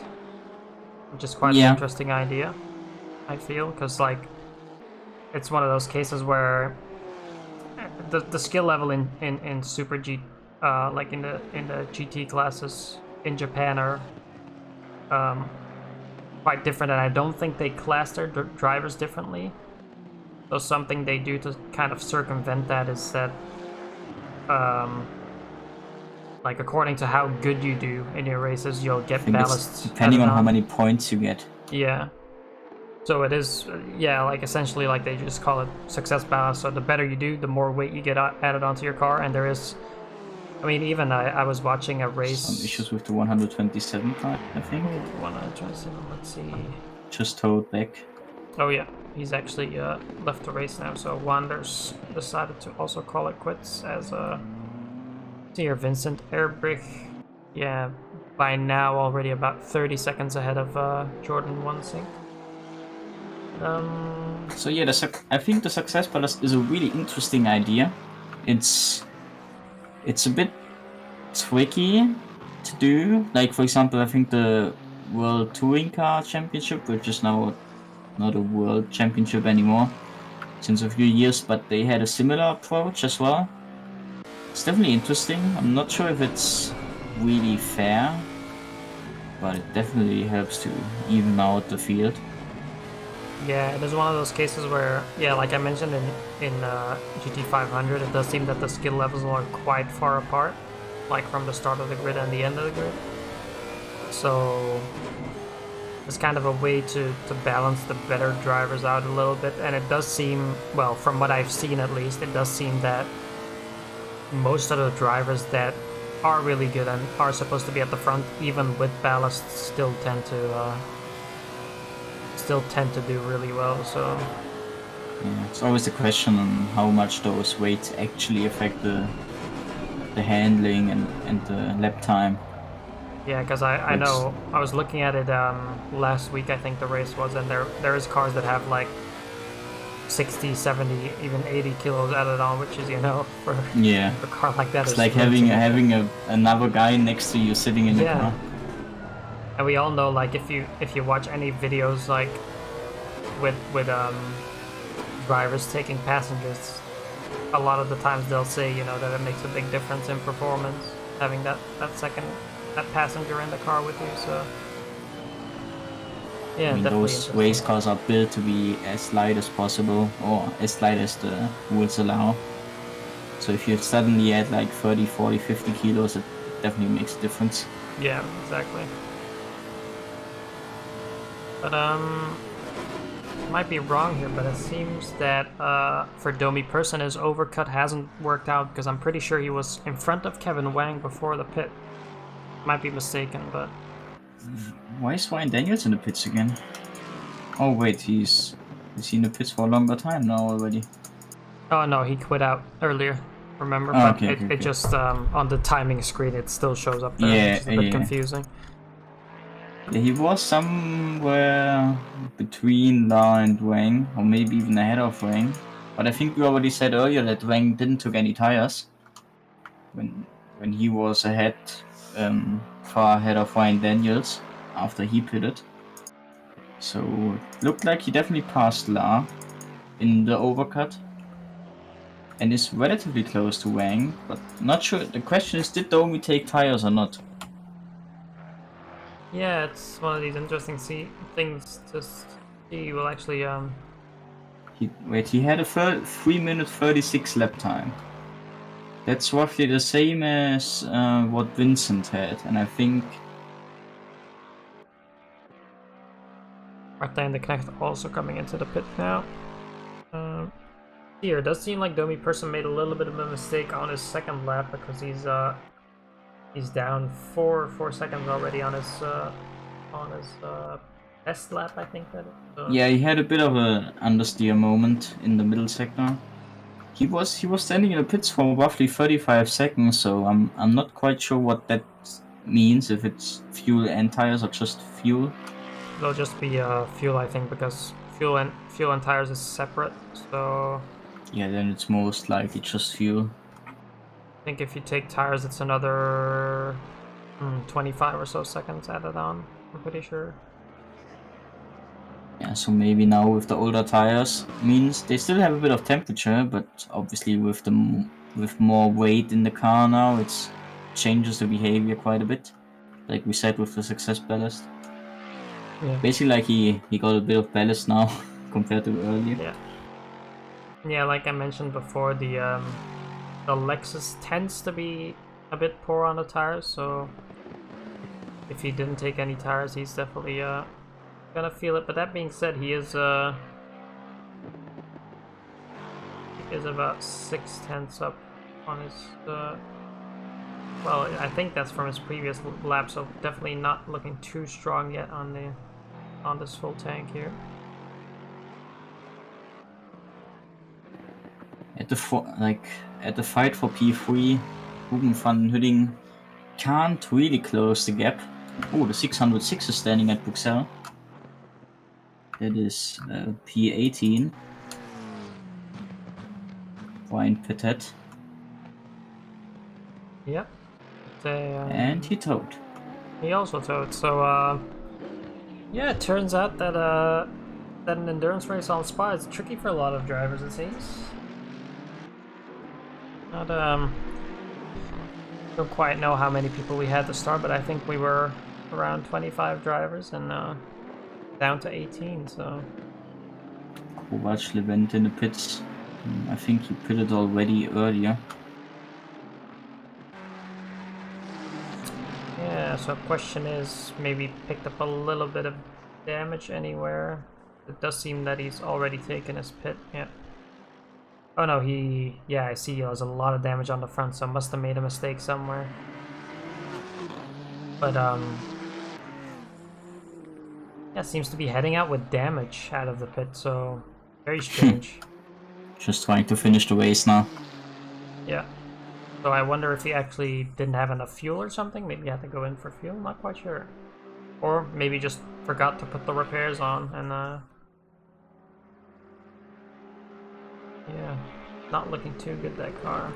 which is quite an interesting idea, I feel, because like it's one of those cases where the skill level in Super G, like in the GT classes in Japan are quite different, and I don't think they class their drivers differently. So something they do to kind of circumvent that is that, like according to how good you do in your races, you'll get ballasts. Depending on how many points you get. Yeah. So it is, yeah, like essentially like they just call it success ballast. So the better you do, the more weight you get added onto your car. And there is, I mean, even I was watching a race. Some issues with the 127 car, I think. 127, let's see. Just towed back. Oh yeah, he's actually left the race now. So Wanders decided to also call it quits as here Vincent Erbrich. Yeah, by now already about 30 seconds ahead of Jordan Wansink. So yeah, I think the success ballast is a really interesting idea. It's a bit tricky to do. Like for example, I think the World Touring Car Championship, which is now not a World Championship anymore since a few years, but they had a similar approach as well. It's definitely interesting. I'm not sure if it's really fair, but it definitely helps to even out the field. Yeah, it is one of those cases where, yeah, like I mentioned in GT500, it does seem that the skill levels are quite far apart, like from the start of the grid and the end of the grid. So it's kind of a way to balance the better drivers out a little bit, and it does seem, well, from what I've seen at least, it does seem that most of the drivers that are really good and are supposed to be at the front, even with ballast, still tend to do really well. So yeah, it's always a question on how much those weights actually affect the handling and the lap time. yeah, because I know I was looking at it last week, I think the race was, and there is cars that have like 60, 70, even 80 kilos added on, which is, you know, for a car like that, it's like having another guy next to you sitting in the car. And we all know, like, if you watch any videos like with drivers taking passengers, a lot of the times they'll say, you know, that it makes a big difference in performance having that passenger in the car with you. So yeah, I mean, those race cars are built to be as light as possible, or as light as the rules allow. So if you suddenly add like 30, 40, 50 kilos, it definitely makes a difference. Yeah, exactly. But might be wrong here, but it seems that for Domi Person his overcut hasn't worked out, because I'm pretty sure he was in front of Kevin Wang before the pit. Might be mistaken, but why is Ryan Daniels in the pits again? Oh wait, he's in the pits for a longer time now already. Oh no, he quit out earlier, remember? Oh, but it just on the timing screen it still shows up there, yeah, which is a bit confusing. Yeah, he was somewhere between La and Wang, or maybe even ahead of Wang. But I think we already said earlier that Wang didn't took any tires when he was ahead, far ahead of Ryan Daniels after he pitted. So it looked like he definitely passed La in the overcut and is relatively close to Wang, but not sure. The question is, did Domi take tires or not? Yeah, it's one of these interesting things to see. Well, actually, He had a 3 minute 36 lap time. That's roughly the same as what Vincent had, and I think Martin de Knecht also coming into the pit now. Here, it does seem like Domi Person made a little bit of a mistake on his second lap, because he's down 4 seconds already on his best lap, I think that is. So. Yeah, he had a bit of an understeer moment in the middle sector. He was standing in the pits for roughly 35 seconds, so I'm not quite sure what that means, if it's fuel and tires or just fuel. It'll just be fuel, I think, because fuel and tires is separate. So yeah, then it's most likely just fuel. I think if you take tires, it's another 25 or so seconds added on. I'm pretty sure. Yeah, so maybe now with the older tires means they still have a bit of temperature, but obviously with more weight in the car now, it changes the behavior quite a bit. Like we said with the success ballast. Yeah. Basically, like he got a bit of ballast now compared to earlier. Yeah. Yeah, like I mentioned before, the Lexus tends to be a bit poor on the tires, so if he didn't take any tires, he's definitely gonna feel it. But that being said, he is about 6/10 up on his well, I think that's from his previous lap, so definitely not looking too strong yet on this full tank here. At the fight for P3, Ruben van Hudding can't really close the gap. Oh, the 606 is standing at Buxell. That is P18. Brian Pettet. Yep. And he towed. He also towed. So yeah, it turns out that that an endurance race on Spa is tricky for a lot of drivers, it seems. Not don't quite know how many people we had to start, but I think we were around 25 drivers and down to 18. So Kovac went in the pits. I think he pitted already earlier. yeah, so question is maybe picked up a little bit of damage anywhere. It does seem that he's already taken his pit. Yeah. Oh no, yeah, I see he has a lot of damage on the front, so must have made a mistake somewhere. But yeah, seems to be heading out with damage out of the pit, so very strange. Just trying to finish the race now. Yeah. So I wonder if he actually didn't have enough fuel or something. Maybe he had to go in for fuel. Not quite sure. Or maybe just forgot to put the repairs on and yeah, not looking too good, that car.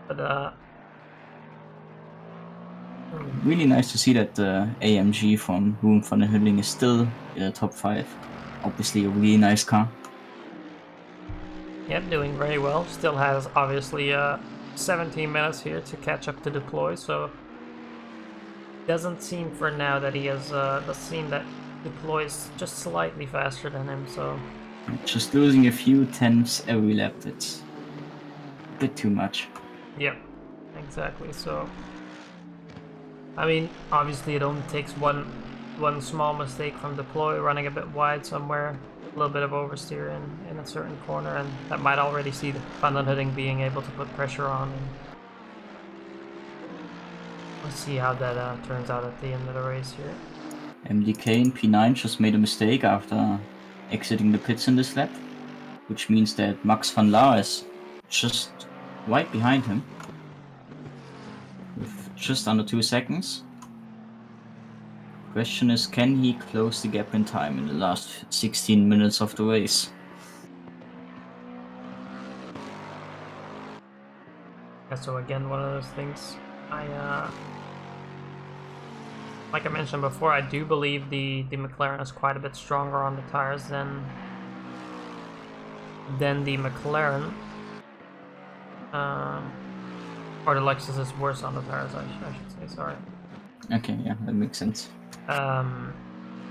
But Really nice to see that the AMG from Ruben van der Hudding is still in the top 5. Obviously a really nice car. yep, doing very well. Still has obviously 17 minutes here to catch up to deploy, so doesn't seem for now that he has the seem that deploys just slightly faster than him, so Just losing a few tenths every lap, it's a bit too much. yep, exactly. So I mean, obviously it only takes one small mistake from deploy, running a bit wide somewhere, a little bit of oversteer in a certain corner, and that might already see the Van den Hudding being able to put pressure on. And let's see how that turns out at the end of the race here. MDK in P9 just made a mistake after exiting the pits in this lap, which means that Max van Laar is just right behind him with just under 2 seconds. Question is, can he close the gap in time in the last 16 minutes of the race? Yeah, so again, one of those things, like I mentioned before, I do believe the McLaren is quite a bit stronger on the tires than the McLaren. Or the Lexus is worse on the tires, I should say, sorry. Okay, yeah, that makes sense. Yeah,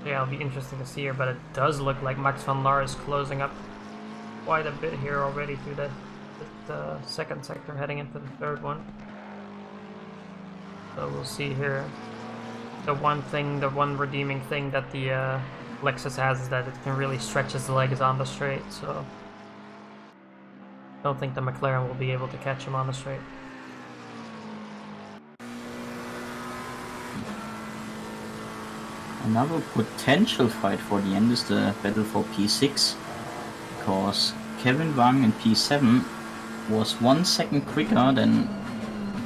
it'll be interesting to see here, but it does look like Max van Laar is closing up quite a bit here already through the second sector, heading into the third one. So we'll see here. The one redeeming thing that the Lexus has is that it can really stretch its legs on the straight, so I don't think the McLaren will be able to catch him on the straight. Another potential fight for the end is the battle for P6, because Kevin Wang in P7 was 1 second quicker than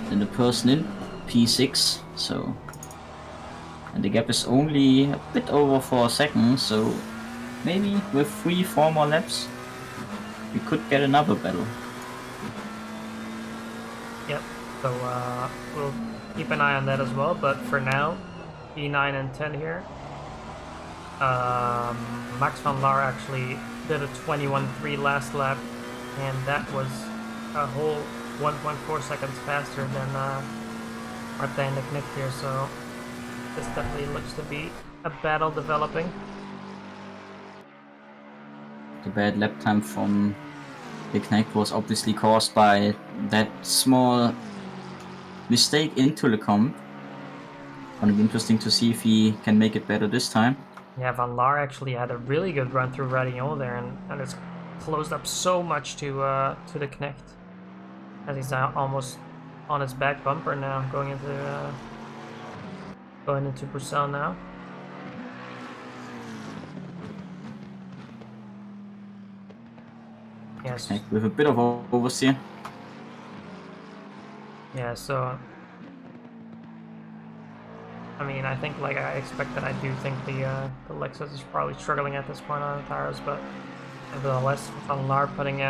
the person in P6, so, and the gap is only a bit over 4 seconds, so maybe with 3-4 more laps we could get another battle. Yep, so we'll keep an eye on that as well, but for now, P9 and 10 here. Max van Laar actually did a 21.3 last lap, and that was a whole 1.4 seconds faster than Martijn de Knipt here, so This definitely looks to be a battle developing. The bad lap time from the Knecht was obviously caused by that small mistake into the comp. Gonna be interesting to see if he can make it better this time. Yeah, Van Laar actually had a really good run through Radio there, and it's closed up so much to the Knecht, as he's now almost on his back bumper now, going into Bruxelles now. Yes. Knecht with a bit of oversteer. Yeah, so I mean, I think like I expected, I do think the Lexus is probably struggling at this point on the tires, but nevertheless, Van Laar putting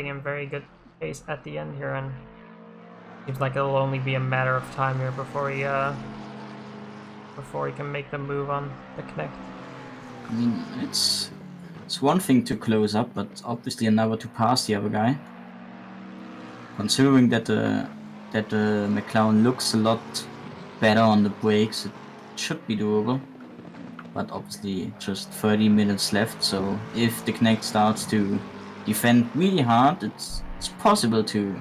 in very good pace at the end here, and seems like it'll only be a matter of time here before he can make the move on the Knecht. I mean, it's one thing to close up, but obviously another to pass the other guy. Considering that the McLaren looks a lot better on the brakes, it should be doable. But obviously just 30 minutes left, so if the Knecht starts to defend really hard, it's possible to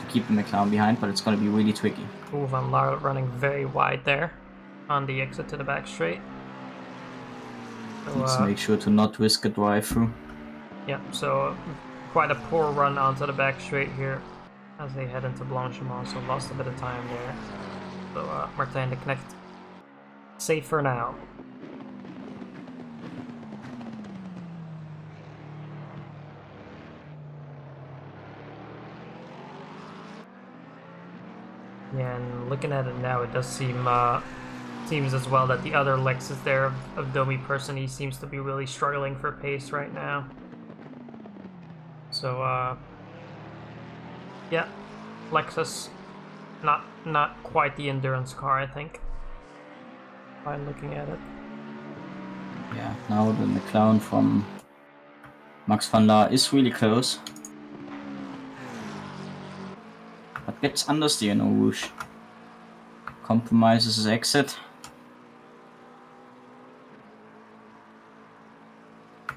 keep the McLaren behind, but it's going to be really tricky. Ooh, Van Laar running very wide there on the exit to the back straight. So, Let's make sure to not risk a drive-through. Yeah, so quite a poor run onto the back straight here as they head into Blanchimont, so lost a bit of time there. So Martin de Knecht safe for now. Yeah, and looking at it now, it does seems as well that the other Lexus there of Domi Person, he seems to be really struggling for pace right now. So yeah, Lexus not quite the endurance car, I think, by looking at it. Yeah, now the McLaren from Max van Laar is really close. But gets understeer, no whoosh. Compromises his exit.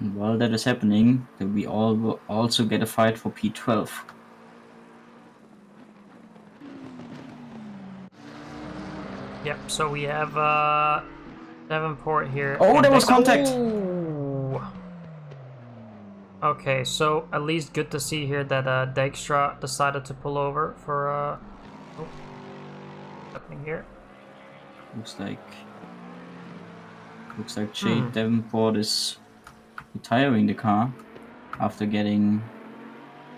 And while that is happening, then we all will also get a fight for P12. Yep, so we have Davenport here. Oh, there was contact! Ooh. Okay, so at least good to see here that Dijkstra decided to pull over for happening here. Looks like Jade Davenport is retiring the car after getting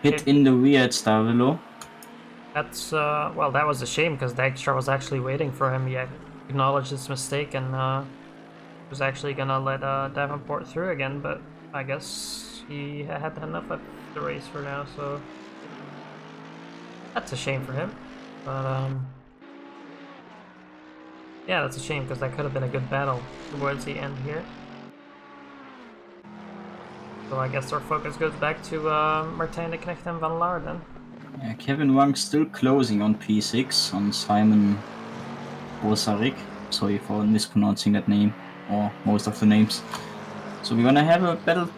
hit in the rear at Stavelo. That's well, that was a shame because Dijkstra was actually waiting for him. He acknowledged his mistake and was actually gonna let Davenport through again, but I guess he had enough of the race for now, so that's a shame for him. But yeah, that's a shame because that could have been a good battle towards the end here. So I guess our focus goes back to Martin de Knecht and Van Laar then. Yeah, Kevin Wang still closing on P6 on Simon Bosarik. Sorry for mispronouncing that name, or most of the names. So we're gonna have a battle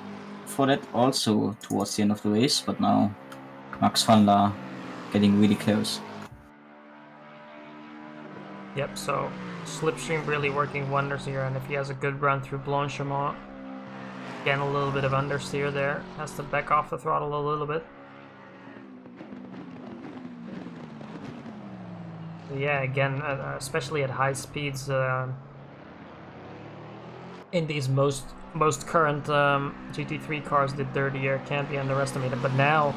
for that also towards the end of the race, but now Max van Laar getting really close. Yep, so Slipstream really working wonders here, and if he has a good run through Blanchimont, again a little bit of understeer there, has to back off the throttle a little bit. Yeah, again, especially at high speeds, in these most current GT3 cars, the dirty air can't be underestimated. But now,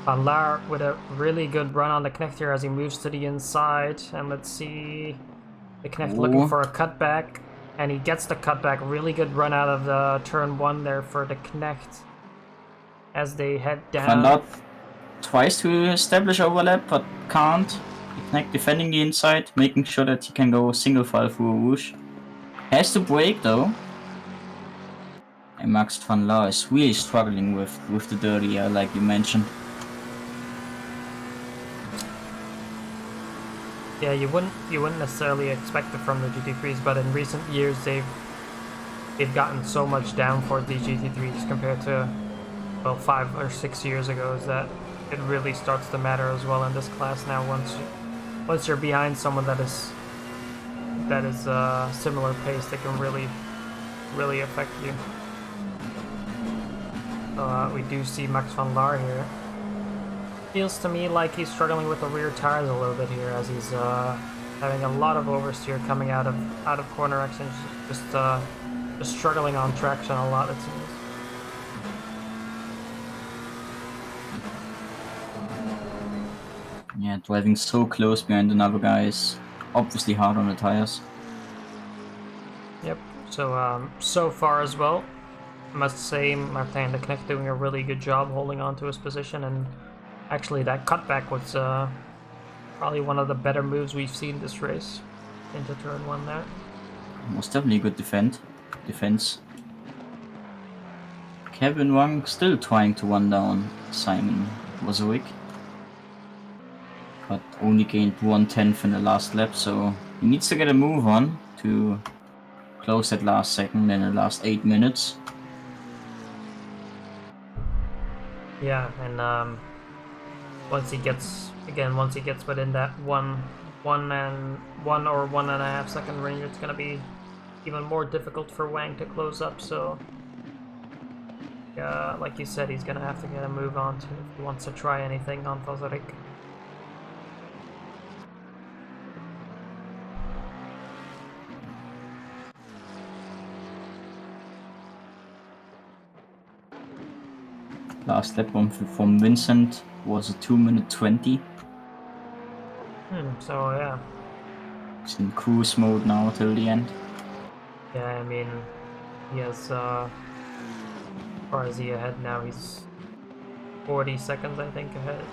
Van Laar with a really good run on the Knecht here as he moves to the inside. And let's see, the Knecht looking for a cutback, and he gets the cutback. Really good run out of the turn 1 there for the Knecht as they head down. Van Laar tries to establish overlap, but can't. Knecht defending the inside, making sure that he can go single file through a whoosh. Has to brake though. And Max van Laar is really struggling with the dirty air, like you mentioned. Yeah, you wouldn't necessarily expect it from the GT3s, but in recent years they've gotten so much down for the GT3s compared to, well, 5 or 6 years ago, is that it really starts to matter as well in this class now. Once you're behind someone that is similar pace, they can really affect you. So we do see Max van Laar here. Feels to me like he's struggling with the rear tires a little bit here, as he's having a lot of oversteer coming out of corner actions, just struggling on traction a lot, it seems. Yeah, driving so close behind another guy is obviously hard on the tires. Yep. So so far as well, I must say Martin de Knecht doing a really good job holding on to his position, and actually that cutback was probably one of the better moves we've seen this race into turn 1 there. It was definitely a good defense. Kevin Wang still trying to run down Simon Wozowick, but only gained 1/10 in the last lap, so he needs to get a move on to close that last second in the last 8 minutes. Yeah, and once he gets within that one or 1.5 second range, it's gonna be even more difficult for Wang to close up. So, like you said, he's gonna have to get a move on to if he wants to try anything on Vozarik. Last lap from Vincent was a 2:20. So yeah. He's in cruise mode now till the end. Yeah, I mean, he has, as far as he ahead now, he's 40 seconds, I think, ahead,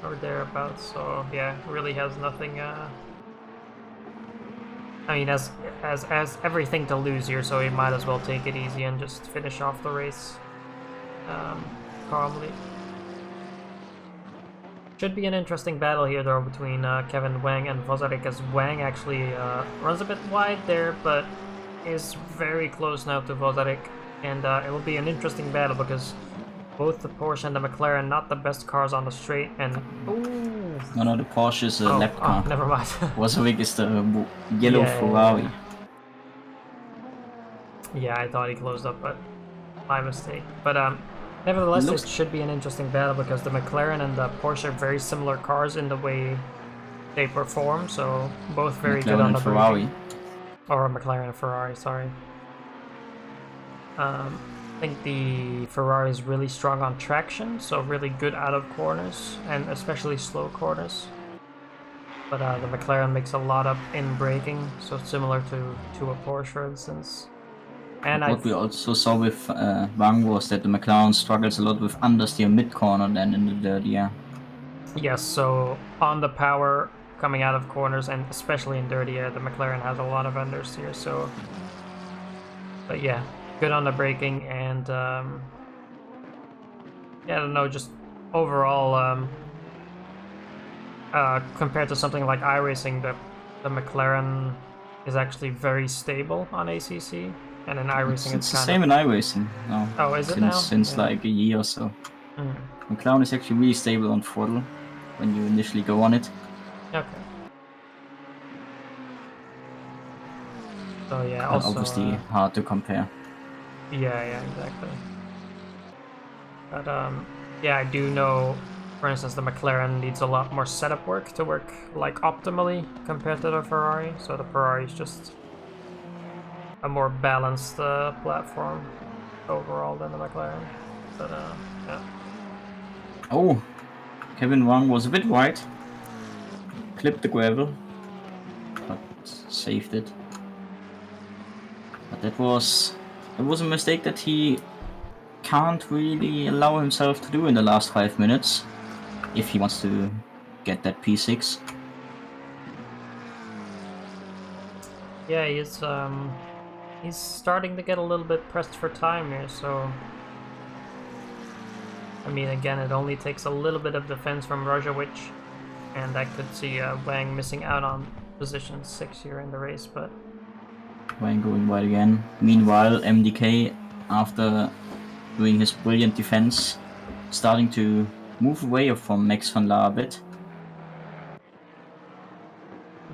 or thereabouts, so yeah, really has nothing, I mean, has everything to lose here, so he might as well take it easy and just finish off the race, calmly. Should be an interesting battle here, though, between Kevin Wang and Vozarik, as Wang actually runs a bit wide there, but is very close now to Vozarik, and it will be an interesting battle because both the Porsche and the McLaren not the best cars on the straight, and ooh. No, the Porsche is a lap car. Oh, never mind. Wozowick is the yellow Ferrari. Yeah, I thought he closed up, but my mistake. But nevertheless, it should be an interesting battle because the McLaren and the Porsche are very similar cars in the way they perform, so both very good on the Ferrari. Or a McLaren and Ferrari, sorry. I think the Ferrari is really strong on traction, so really good out of corners, and especially slow corners. But the McLaren makes a lot up in braking, so similar to a Porsche, for instance. And what we also saw with Wang was that the McLaren struggles a lot with understeer mid-corner than in the dirty air. Yes, so on the power coming out of corners, and especially in dirty air, the McLaren has a lot of understeer, so... But yeah, good on the braking, and yeah, I don't know, just overall, compared to something like iRacing, the McLaren is actually very stable on ACC. And in iRacing, it's the same in iRacing now. Oh, is it now? Since like a year or so. McLaren is actually really stable on throttle when you initially go on it. Okay. So yeah, also obviously hard to compare. Yeah, exactly. But yeah, I do know, for instance, the McLaren needs a lot more setup work to work like optimally compared to the Ferrari. So the Ferrari is just a more balanced platform overall than the McLaren, but yeah. Oh, Kevin Wang was a bit wide, clipped the gravel, but saved it. But it was a mistake that he can't really allow himself to do in the last 5 minutes if he wants to get that P6. Yeah, he's starting to get a little bit pressed for time here, so... I mean, again, it only takes a little bit of defense from Rojovic, And I could see Wang missing out on position 6 here in the race, but... Wang going wide again. Meanwhile, MDK, after doing his brilliant defense, starting to move away from Max van Laar a bit.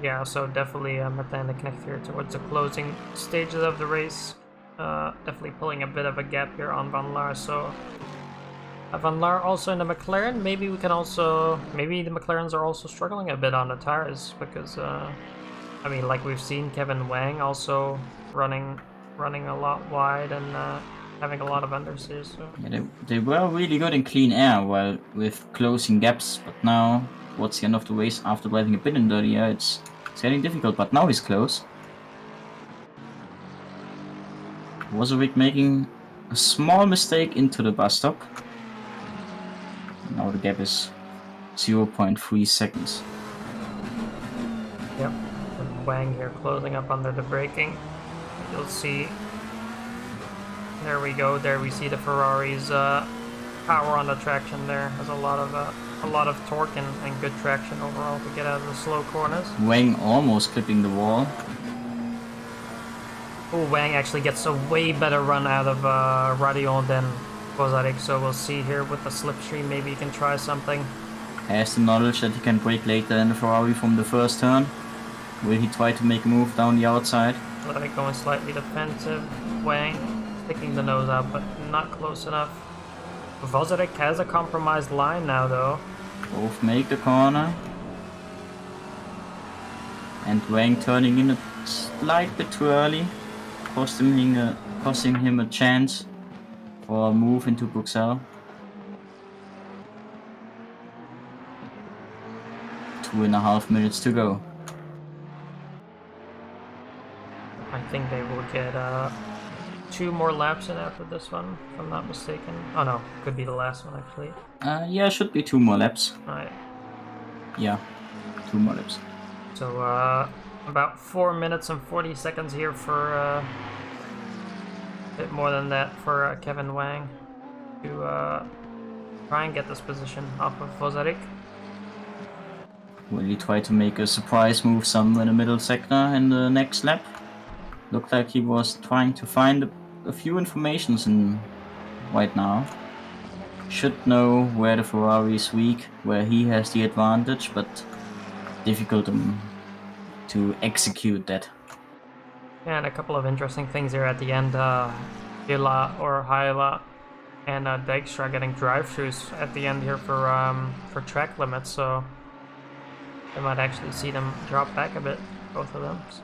Yeah, so definitely Martin de Knecht here towards the closing stages of the race. Definitely pulling a bit of a gap here on Van Laar, so... Van Laar also in the McLaren. Maybe we can also... Maybe the McLarens are also struggling a bit on the tires, because... I mean, like we've seen Kevin Wang also running a lot wide and having a lot of understeers. So. Yeah, they were really good in clean air while with closing gaps, but now, towards the end of the race, after driving a bit in dirty air, it's getting difficult, but now he's close. Wozovic making a small mistake into the bus stop. Now the gap is 0.3 seconds. Yep. And Wang here closing up under the braking. You'll see. There we go. There we see the Ferrari's power on the traction. There has a lot of torque and good traction overall to get out of the slow corners. Wang almost clipping the wall. Oh, Wang actually gets a way better run out of Radion than Kozarek, so we'll see here with the slipstream. Maybe he can try something. Has the knowledge that he can brake later than the Ferrari from the first turn. Will he try to make a move down the outside? Kozarek going slightly defensive. Wang sticking the nose out, but not close enough. Kozarek has a compromised line now, though. Both make the corner. And Wang turning in a slight bit too early, costing him a chance for a move into Bruxelles. 2.5 minutes to go. I think they will get 2 more laps in after this one, if I'm not mistaken. Oh no, could be the last one actually. Yeah, should be 2 more laps. Alright. Yeah, 2 more laps. So about 4 minutes and 40 seconds here for a bit more than that for Kevin Wang to try and get this position off of Kozarek. Will he try to make a surprise move somewhere in the middle sector in the next lap? Looked like he was trying to find a few informations in right now. Should know where the Ferrari is weak, where he has the advantage, but difficult to execute that. Yeah, and a couple of interesting things here at the end. Hila or Hyla and Dijkstra getting drive-throughs at the end here for track limits, so I might actually see them drop back a bit, both of them. So.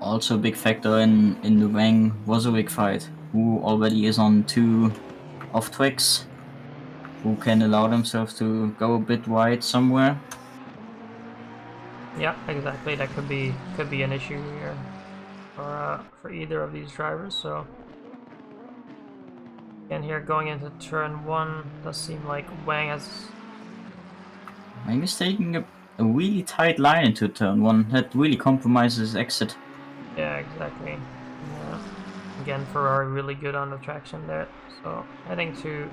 Also a big factor in the Wang Wozovic fight, who already is on 2 off tracks, who can allow themselves to go a bit wide somewhere. Yeah, exactly. That could be an issue here for either of these drivers. So again, here going into turn 1, does seem like Wang has. Wang is taking a really tight line into turn 1 that really compromises his exit. Yeah, exactly. Yeah. Again, Ferrari really good on the traction there. So heading to.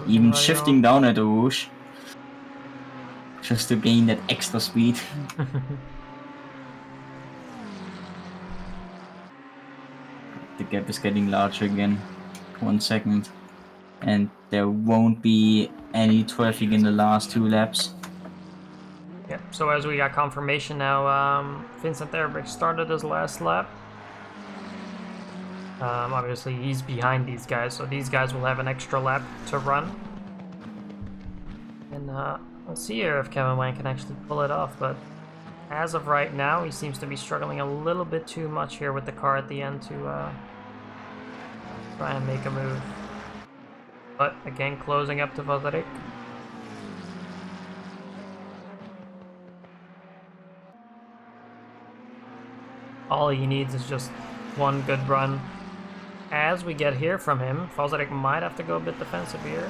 Even shifting down at the Rouge. Just to gain that extra speed. The gap is getting larger again. 1 second. And there won't be any traffic in the last 2 laps. Yeah, so as we got confirmation now, Vincent Erbrich started his last lap. Obviously he's behind these guys, so these guys will have an extra lap to run. And let's see here if Kevin Wang can actually pull it off, but as of right now, he seems to be struggling a little bit too much here with the car at the end to try and make a move. But again, closing up to Kozarek. All he needs is just one good run. As we get here from him, Kozarek might have to go a bit defensive here.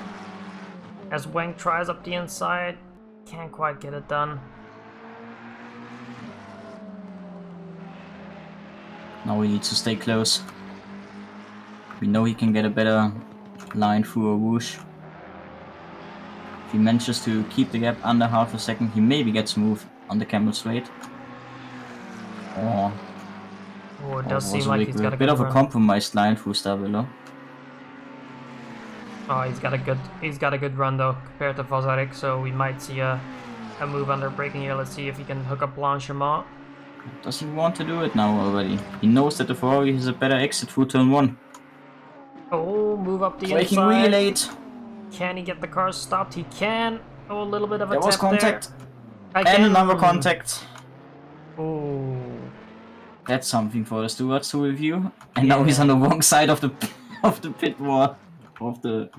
As Wang tries up the inside, can't quite get it done. Now we need to stay close. We know he can get a better line through a Rouge. If he manages to keep the gap under half a second, he maybe gets move on the camel straight. Or Oh, it does seem like he's got a bit good of a run. compromised line through Stavilo. Oh, he's got a good run though compared to Vozarek, so we might see a move under braking here. Let's see if he can hook up Blanchimont. Does he want to do it now already? He knows that the Ferrari has a better exit through turn 1. Oh, move up the Braking inside. really late. Can he get the car stopped? He can. Oh, a little bit of a There was tap contact. there. And another contact. Oh. That's something for the stewards to review. And now he's on the wrong side of the pit wall of the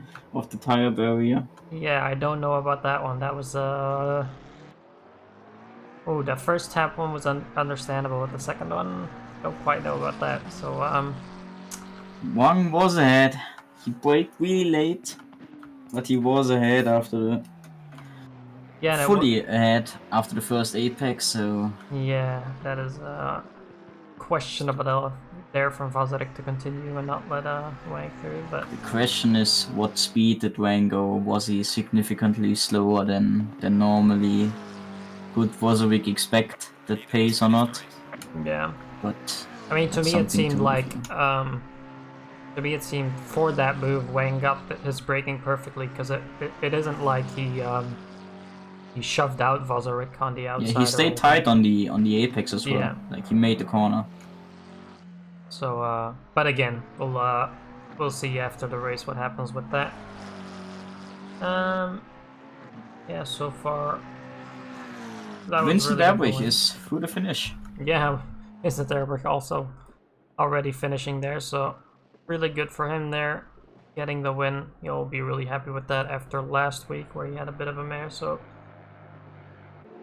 tire barrier. Yeah, I don't know about that one. That was Oh, the first tap one was understandable. The second one, don't quite know about that. So Wang was ahead. He braked really late, but he was ahead after the fully ahead after the first apex. So yeah, that is questionable there from Vozarek to continue and not let Wang through. But the question is, what speed did Wang go? Was he significantly slower than normally? Could Vozarek expect that pace or not? yeah, but I mean, to me it seemed like for that move, Wang got his braking perfectly because it isn't like he shoved out Vozarek on the outside. Yeah, he stayed tight on the apex as well. Yeah. Like he made the corner. So, but again, we'll see after the race what happens with that. Yeah, so far that Vincent was really Erbrich is through the finish. Yeah, Vincent Erbrich also already finishing there, so really good for him there, getting the win. You'll be really happy with that after last week where he had a bit of a mare, so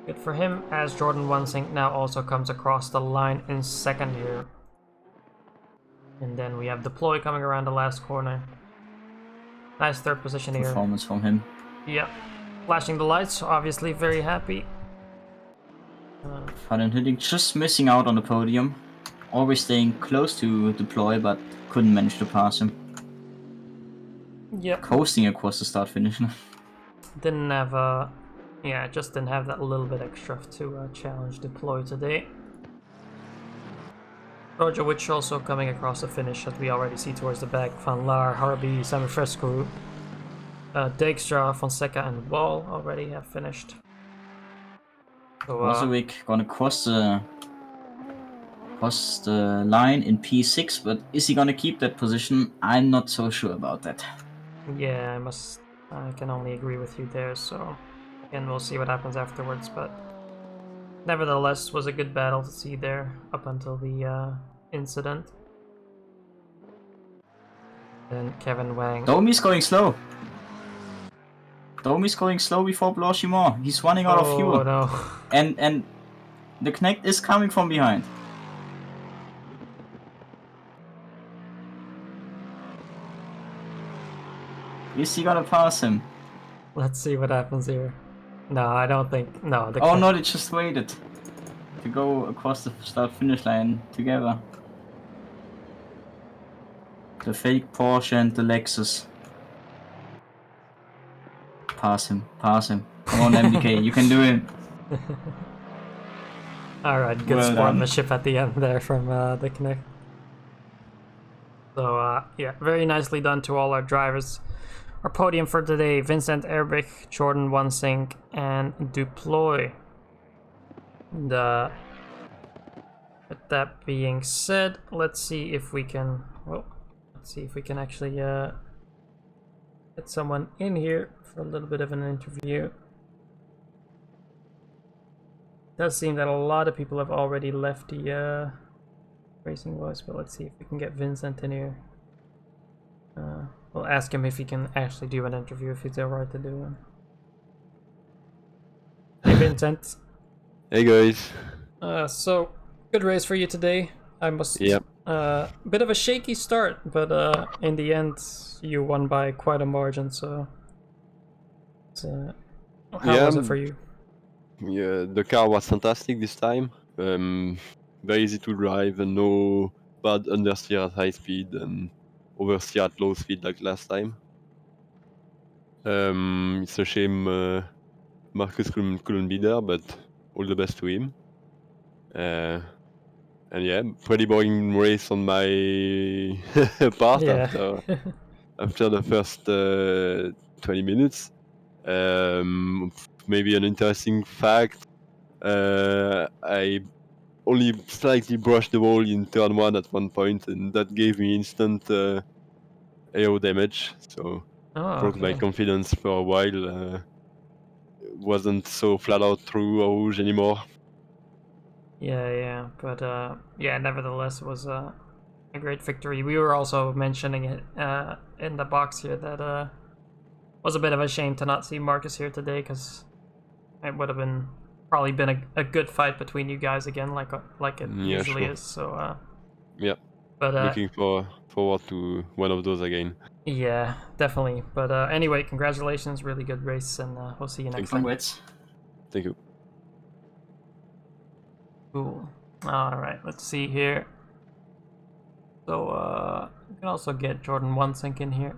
good for him, as Jordan Wansink now also comes across the line in second here. And then we have Deploy coming around the last corner. Nice third position here. Performance from him. Yeah. Flashing the lights, obviously very happy. Van den Hitting just missing out on the podium. Always staying close to Deploy, but couldn't manage to pass him. Yep. Coasting across the start finish. Didn't have yeah, just didn't have that little bit extra to challenge Deploy today. Roger Witch also coming across the finish, as we already see towards the back. Van Laar, Harby, Samifrescu, Dijkstra, Fonseca, and Wall already have finished. So, Vozarek gonna cross the line in P6, but is he gonna keep that position? I'm not so sure about that. Yeah, I can only agree with you there, so again, we'll see what happens afterwards, but nevertheless, was a good battle to see there up until the incident. Then Kevin Wang. Domi's going slow. Domi's going slow before Blanchimont. He's running out of fuel. Oh no. And the Knecht is coming from behind. Is he gonna pass him? Let's see what happens here. No, I don't think. No. Oh no, they just waited to go across the start-finish line together. The fake Porsche and the Lexus. Pass him, pass him. Come on, MDK, you can do it. Alright, good sportsmanship at the end there from the Knecht. So, yeah, very nicely done to all our drivers. Our podium for today, Vincent Erbrich, Jordan Wansink, and Deploy. And, with that being said, let's see if we can... Well, let's see if we can actually get someone in here for a little bit of an interview. It does seem that a lot of people have already left the Racing Voice, but let's see if we can get Vincent in here. We'll ask him if he can actually do an interview, if he's alright to do one. Hey Vincent. Hey guys. So, good race for you today. I must... Yep. Bit of a shaky start, but in the end you won by quite a margin, so... how was it for you? Yeah, the car was fantastic this time. Very easy to drive and no bad understeer at high speed and oversteer at low speed like last time. It's a shame Marcus couldn't be there, but all the best to him. And yeah, pretty boring race on my part Yeah. after the first 20 minutes. Maybe an interesting fact, I only slightly brushed the wall in turn 1 at one point, and that gave me instant AO damage, so Oh, broke my okay. confidence for a while. Wasn't so flat out through Rouge anymore. Yeah, but yeah, nevertheless, it was a great victory. We were also mentioning it in the box here that was a bit of a shame to not see Marcus here today, because it would have probably been a good fight between you guys again, like it Yeah, usually sure. is. So Yeah, but looking forward to one of those again. yeah, definitely. But anyway, congratulations, really good race, and we'll see you next time. Congrats. Thank you. Cool. All right, let's see here. So you can also get Jordan One Sync in here.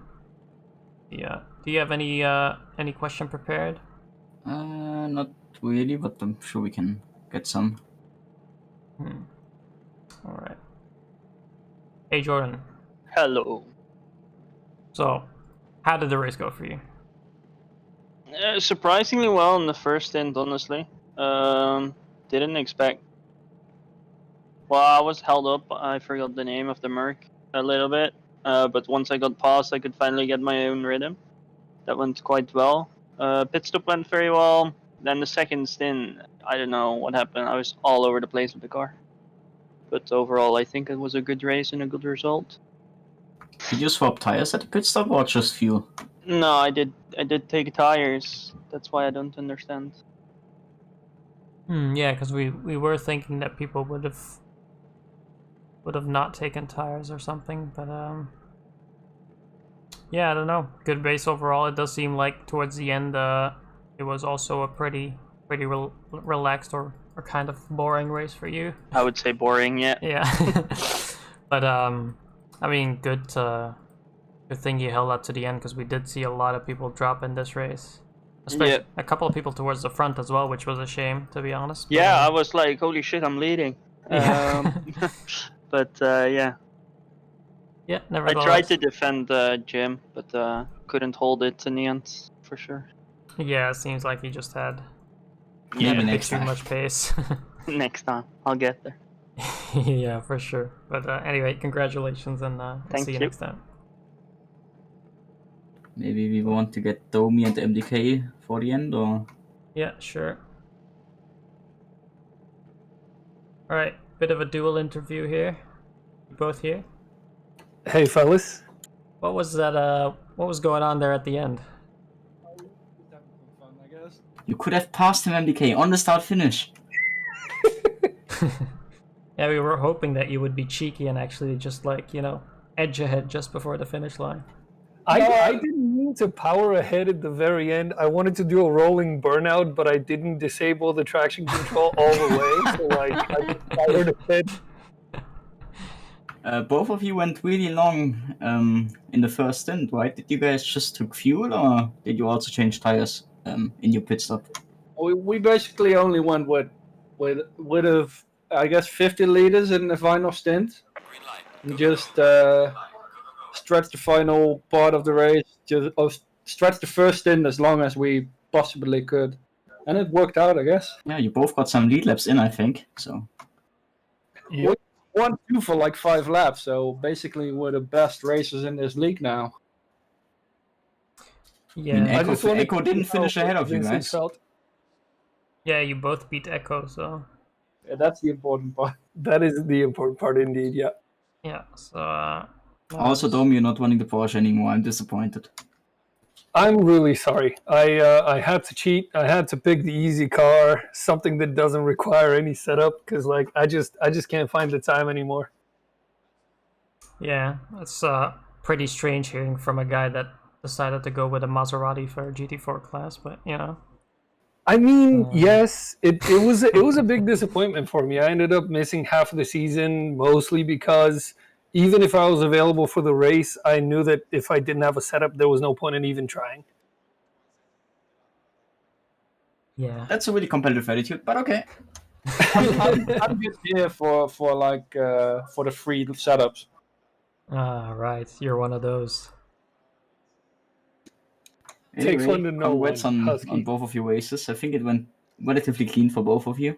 Yeah. Do you have any question prepared? Not really, but I'm sure we can get some. All right. Hey Jordan. Hello. So, how did the race go for you? Surprisingly well in the first stint, honestly. Didn't expect. Well, I was held up. I forgot the name of the Merc a little bit. But once I got past, I could finally get my own rhythm. That went quite well. Pit stop went very well. Then the second stint, I don't know what happened. I was all over the place with the car. But overall, I think it was a good race and a good result. Did you swap tires at the pit stop or just fuel? No, I did take tires. That's why I don't understand. Yeah, because we were thinking that people would have not taken tires or something, but yeah, I don't know. Good race overall. It does seem like towards the end, it was also a pretty relaxed or kind of boring race for you. I would say boring, yeah. Yeah, but I mean, good thing you held up to the end, because we did see a lot of people drop in this race. Especially a couple of people towards the front as well, which was a shame, to be honest. But, Yeah, I was like, holy shit, I'm leading. Yeah. But yeah. Yeah, I nevertheless. tried to defend Jim, but couldn't hold it in the end, for sure. Yeah, it seems like he just had Maybe a bit next too time. much pace. Next time, I'll get there. Yeah, for sure. But anyway, congratulations, and we'll Thank see you you. next time. Maybe we want to get Domi and MDK for the end, or? Yeah, sure. Alright, bit of a dual interview here. You both here? Hey, fellas. What was that, what was going on there at the end? You could have passed him MDK on the start finish. Yeah, we were hoping that you would be cheeky and actually just, like, you know, edge ahead just before the finish line. I didn't mean to power ahead at the very end. I wanted to do a rolling burnout, but I didn't disable the traction control all the way. So like, I just fired ahead. Both of you went really long in the first stint, right? Did you guys just took fuel, or did you also change tires in your pit stop? We basically only went with I guess 50 liters in the final stint. Green light. We just stretched the final part of the race, stretched the first stint as long as we possibly could, and it worked out, I guess. Yeah, you both got some lead laps in, I think. So. We won 2 for like 5 laps, so basically we're the best racers in this league now. Yeah. I mean, I just wanted Echo to didn't see finish how ahead of you Vincent guys. felt. Yeah, you both beat Echo, so Yeah, that's the important part. That is the important part, indeed. Yeah. yeah, so Also, Dom, you're not running the Porsche anymore. I'm disappointed. I'm really sorry. I had to cheat. I had to pick the easy car, something that doesn't require any setup, because like I just can't find the time anymore. yeah, it's pretty strange hearing from a guy that decided to go with a Maserati for a GT4 class, but you know. I mean, yes, it was a big disappointment for me. I ended up missing half of the season, mostly because even if I was available for the race, I knew that if I didn't have a setup, there was no point in even trying. Yeah. That's a really competitive attitude, but okay. I'm just here for the free setups. Ah, right. You're one of those. Takes Anyway, one to know congrats one, on Husky. both of your races. I think it went relatively clean for both of you.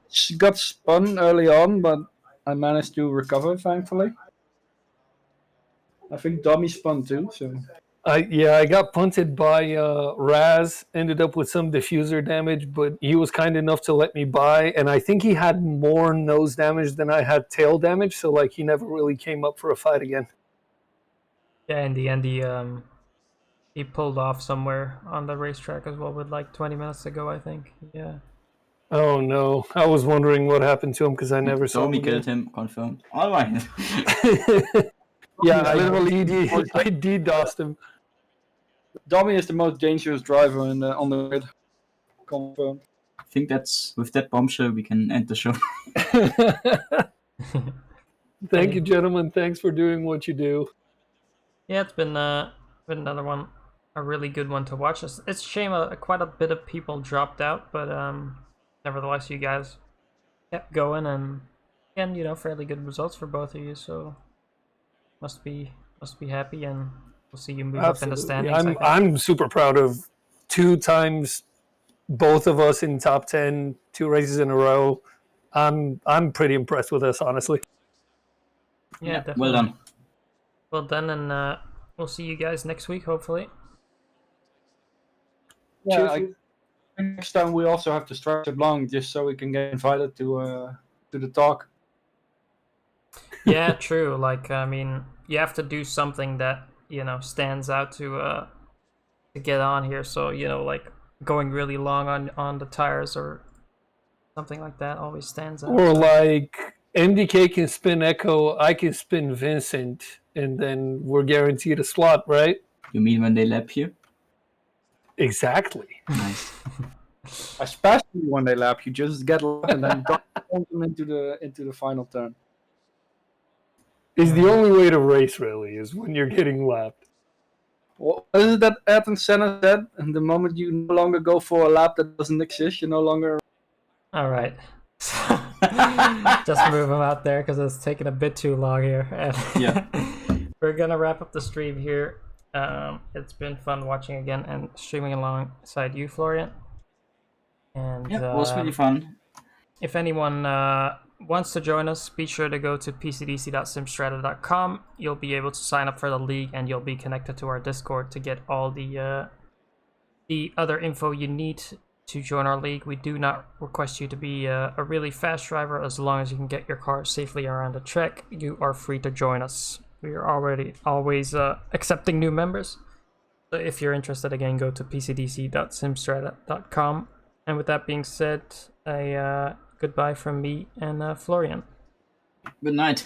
She got spun early on, but I managed to recover, thankfully. I think Dummy spun too, so. I got punted by Raz, ended up with some diffuser damage, but he was kind enough to let me by, and I think he had more nose damage than I had tail damage, so like he never really came up for a fight again. Yeah, in the end, he pulled off somewhere on the racetrack as well with like 20 minutes to go, I think. Yeah. Oh no, I was wondering what happened to him because I never saw him Tommy killed again. him, confirmed. Alright. Yeah, He's literally I DDoSed him. Dummy is the most dangerous driver on the grid. Confirmed. I think that's with that bombshell we can end the show. Thank you, gentlemen. Thanks for doing what you do. Yeah, it's been another one, a really good one to watch. It's a shame quite a bit of people dropped out, but nevertheless, you guys kept going, and again, fairly good results for both of you. So must be happy, and we'll see you move up in the Absolutely. standings. I think. I'm super proud of 2 times both of us in top 10, 2 races in a row. I'm pretty impressed with us, honestly. Yeah, definitely. Well done. Well done, and we'll see you guys next week, hopefully. Yeah, next time we also have to stretch it long just so we can get invited to the talk. Yeah, true. Like, I mean, you have to do something that stands out to get on here. So like going really long on the tires or something like that always stands out. Or so. like MDK can spin Echo, I can spin Vincent, and then we're guaranteed a slot, right? You mean when they lap you? Exactly. Nice. Especially when they lap, you just get lap and then don't them into the final turn. Is the only way to race, really, is when you're getting lapped. What is it that Ayrton Senna said? And the moment you no longer go for a lap that doesn't exist, you're no longer. All right. Just move him out there because it's taking a bit too long here. Yeah. We're gonna wrap up the stream here. It's been fun watching again and streaming alongside you, Florian. And Yeah, it was really fun. if anyone wants to join us, be sure to go to pcdc.simstrata.com. You'll be able to sign up for the league, and you'll be connected to our Discord to get all the other info you need to join our league. We do not request you to be a really fast driver. As long as you can get your car safely around the track, you are free to join us. We are always accepting new members. So if you're interested, again, go to pcdc.simstrata.com. And with that being said, a goodbye from me and Florian. Good night.